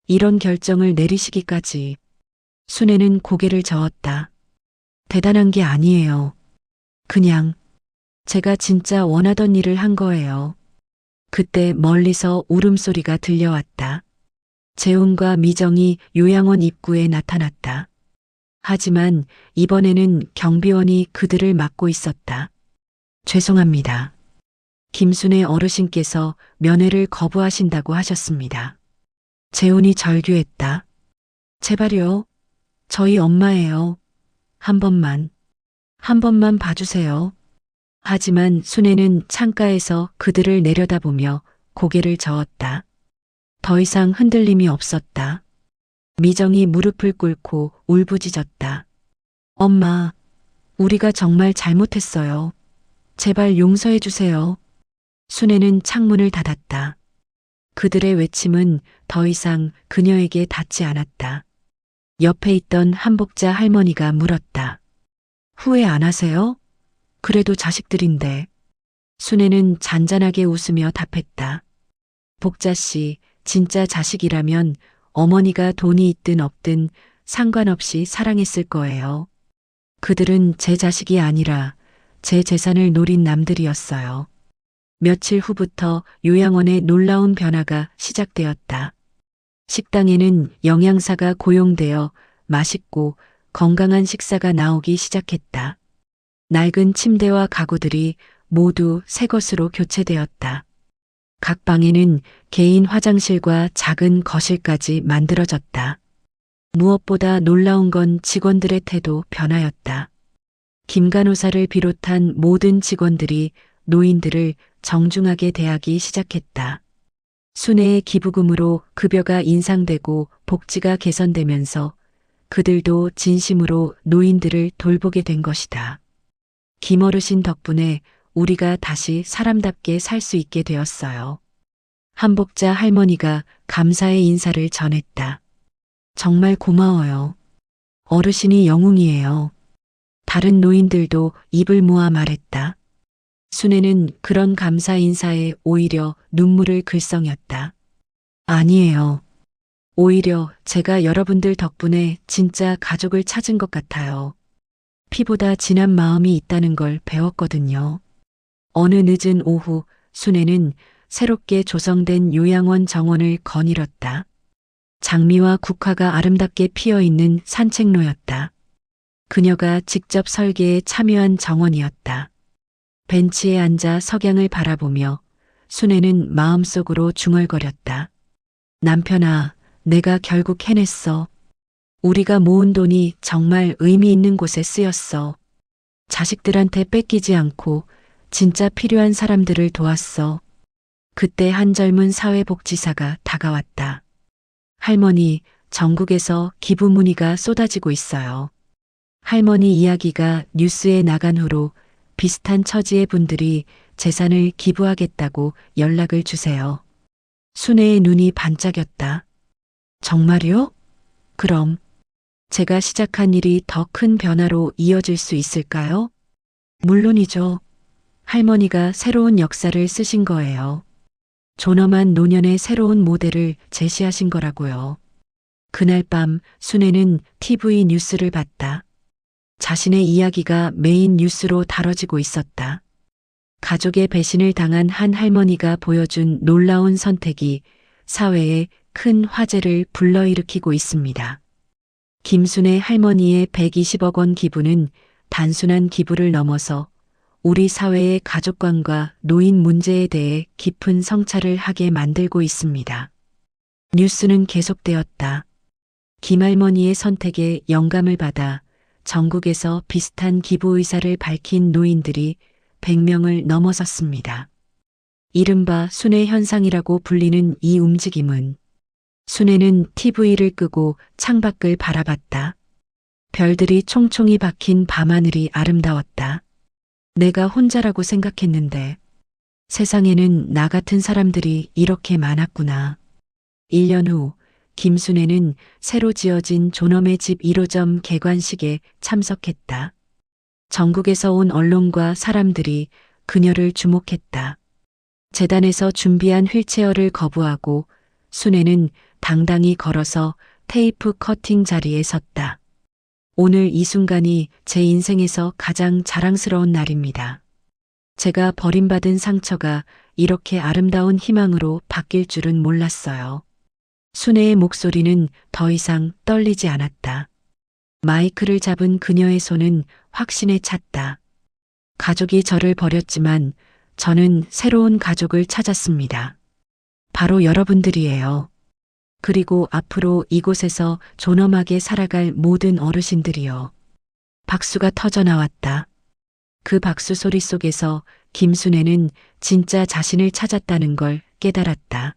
이런 결정을 내리시기까지. 순애는 고개를 저었다. 대단한 게 아니에요. 그냥 제가 진짜 원하던 일을 한 거예요. 그때 멀리서 울음소리가 들려왔다. 재훈과 미정이 요양원 입구에 나타났다. 하지만 이번에는 경비원이 그들을 막고 있었다. 죄송합니다. 김순애 어르신께서 면회를 거부하신다고 하셨습니다. 재훈이 절규했다. 제발요. 저희 엄마예요. 한 번만 봐주세요. 하지만 순애는 창가에서 그들을 내려다보며 고개를 저었다. 더 이상 흔들림이 없었다. 미정이 무릎을 꿇고 울부짖었다. 엄마, 우리가 정말 잘못했어요. 제발 용서해 주세요. 순애는 창문을 닫았다. 그들의 외침은 더 이상 그녀에게 닿지 않았다. 옆에 있던 한복자 할머니가 물었다. 후회 안 하세요? 그래도 자식들인데. 순애는 잔잔하게 웃으며 답했다. 복자 씨, 진짜 자식이라면 어머니가 돈이 있든 없든 상관없이 사랑했을 거예요. 그들은 제 자식이 아니라 제 재산을 노린 남들이었어요. 며칠 후부터 요양원에 놀라운 변화가 시작되었다. 식당에는 영양사가 고용되어 맛있고 건강한 식사가 나오기 시작했다. 낡은 침대와 가구들이 모두 새 것으로 교체되었다. 각 방에는 개인 화장실과 작은 거실까지 만들어졌다. 무엇보다 놀라운 건 직원들의 태도 변화였다. 김 간호사를 비롯한 모든 직원들이 노인들을 정중하게 대하기 시작했다. 순애의 기부금으로 급여가 인상되고 복지가 개선되면서 그들도 진심으로 노인들을 돌보게 된 것이다. 김어르신 덕분에 우리가 다시 사람답게 살 수 있게 되었어요. 한복자 할머니가 감사의 인사를 전했다. 정말 고마워요. 어르신이 영웅이에요. 다른 노인들도 입을 모아 말했다. 순애는 그런 감사 인사에 오히려 눈물을 글썽였다. 아니에요. 오히려 제가 여러분들 덕분에 진짜 가족을 찾은 것 같아요. 피보다 진한 마음이 있다는 걸 배웠거든요. 어느 늦은 오후 순애는 새롭게 조성된 요양원 정원을 거닐었다. 장미와 국화가 아름답게 피어있는 산책로였다. 그녀가 직접 설계에 참여한 정원이었다. 벤치에 앉아 석양을 바라보며 순애는 마음속으로 중얼거렸다. 남편아, 내가 결국 해냈어. 우리가 모은 돈이 정말 의미 있는 곳에 쓰였어. 자식들한테 뺏기지 않고 진짜 필요한 사람들을 도왔어. 그때 한 젊은 사회복지사가 다가왔다. 할머니, 전국에서 기부 문의가 쏟아지고 있어요. 할머니 이야기가 뉴스에 나간 후로 비슷한 처지의 분들이 재산을 기부하겠다고 연락을 주세요. 순애의 눈이 반짝였다. 정말요? 그럼 제가 시작한 일이 더 큰 변화로 이어질 수 있을까요? 물론이죠. 할머니가 새로운 역사를 쓰신 거예요. 존엄한 노년의 새로운 모델을 제시하신 거라고요. 그날 밤 순애는 TV 뉴스를 봤다. 자신의 이야기가 메인 뉴스로 다뤄지고 있었다. 가족의 배신을 당한 한 할머니가 보여준 놀라운 선택이 사회에 큰 화제를 불러일으키고 있습니다. 김순애 할머니의 120억 원 기부는 단순한 기부를 넘어서 우리 사회의 가족관과 노인 문제에 대해 깊은 성찰을 하게 만들고 있습니다. 뉴스는 계속되었다. 김할머니의 선택에 영감을 받아 전국에서 비슷한 기부 의사를 밝힌 노인들이 100명을 넘어섰습니다. 이른바 순애 현상이라고 불리는 이 움직임은 순애는 TV를 끄고 창밖을 바라봤다. 별들이 총총히 박힌 밤하늘이 아름다웠다. 내가 혼자라고 생각했는데 세상에는 나 같은 사람들이 이렇게 많았구나. 1년 후 김순애는 새로 지어진 존엄의 집 1호점 개관식에 참석했다. 전국에서 온 언론과 사람들이 그녀를 주목했다. 재단에서 준비한 휠체어를 거부하고 순애는 당당히 걸어서 테이프 커팅 자리에 섰다. 오늘 이 순간이 제 인생에서 가장 자랑스러운 날입니다. 제가 버림받은 상처가 이렇게 아름다운 희망으로 바뀔 줄은 몰랐어요. 순애의 목소리는 더 이상 떨리지 않았다. 마이크를 잡은 그녀의 손은 확신에 찼다. 가족이 저를 버렸지만 저는 새로운 가족을 찾았습니다. 바로 여러분들이에요. 그리고 앞으로 이곳에서 존엄하게 살아갈 모든 어르신들이요. 박수가 터져 나왔다. 그 박수 소리 속에서 김순애는 진짜 자신을 찾았다는 걸 깨달았다.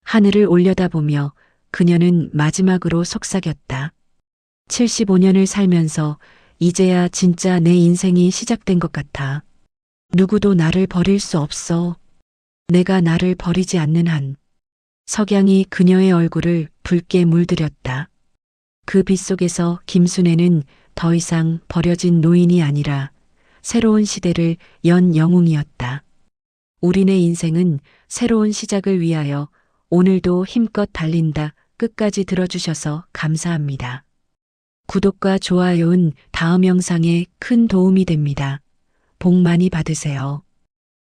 하늘을 올려다보며 그녀는 마지막으로 속삭였다. 75년을 살면서 이제야 진짜 내 인생이 시작된 것 같아. 누구도 나를 버릴 수 없어. 내가 나를 버리지 않는 한. 석양이 그녀의 얼굴을 붉게 물들였다. 그 빛 속에서 김순애는 더 이상 버려진 노인이 아니라 새로운 시대를 연 영웅이었다. 우리네 인생은 새로운 시작을 위하여 오늘도 힘껏 달린다. 끝까지 들어주셔서 감사합니다. 구독과 좋아요는 다음 영상에 큰 도움이 됩니다. 복 많이 받으세요.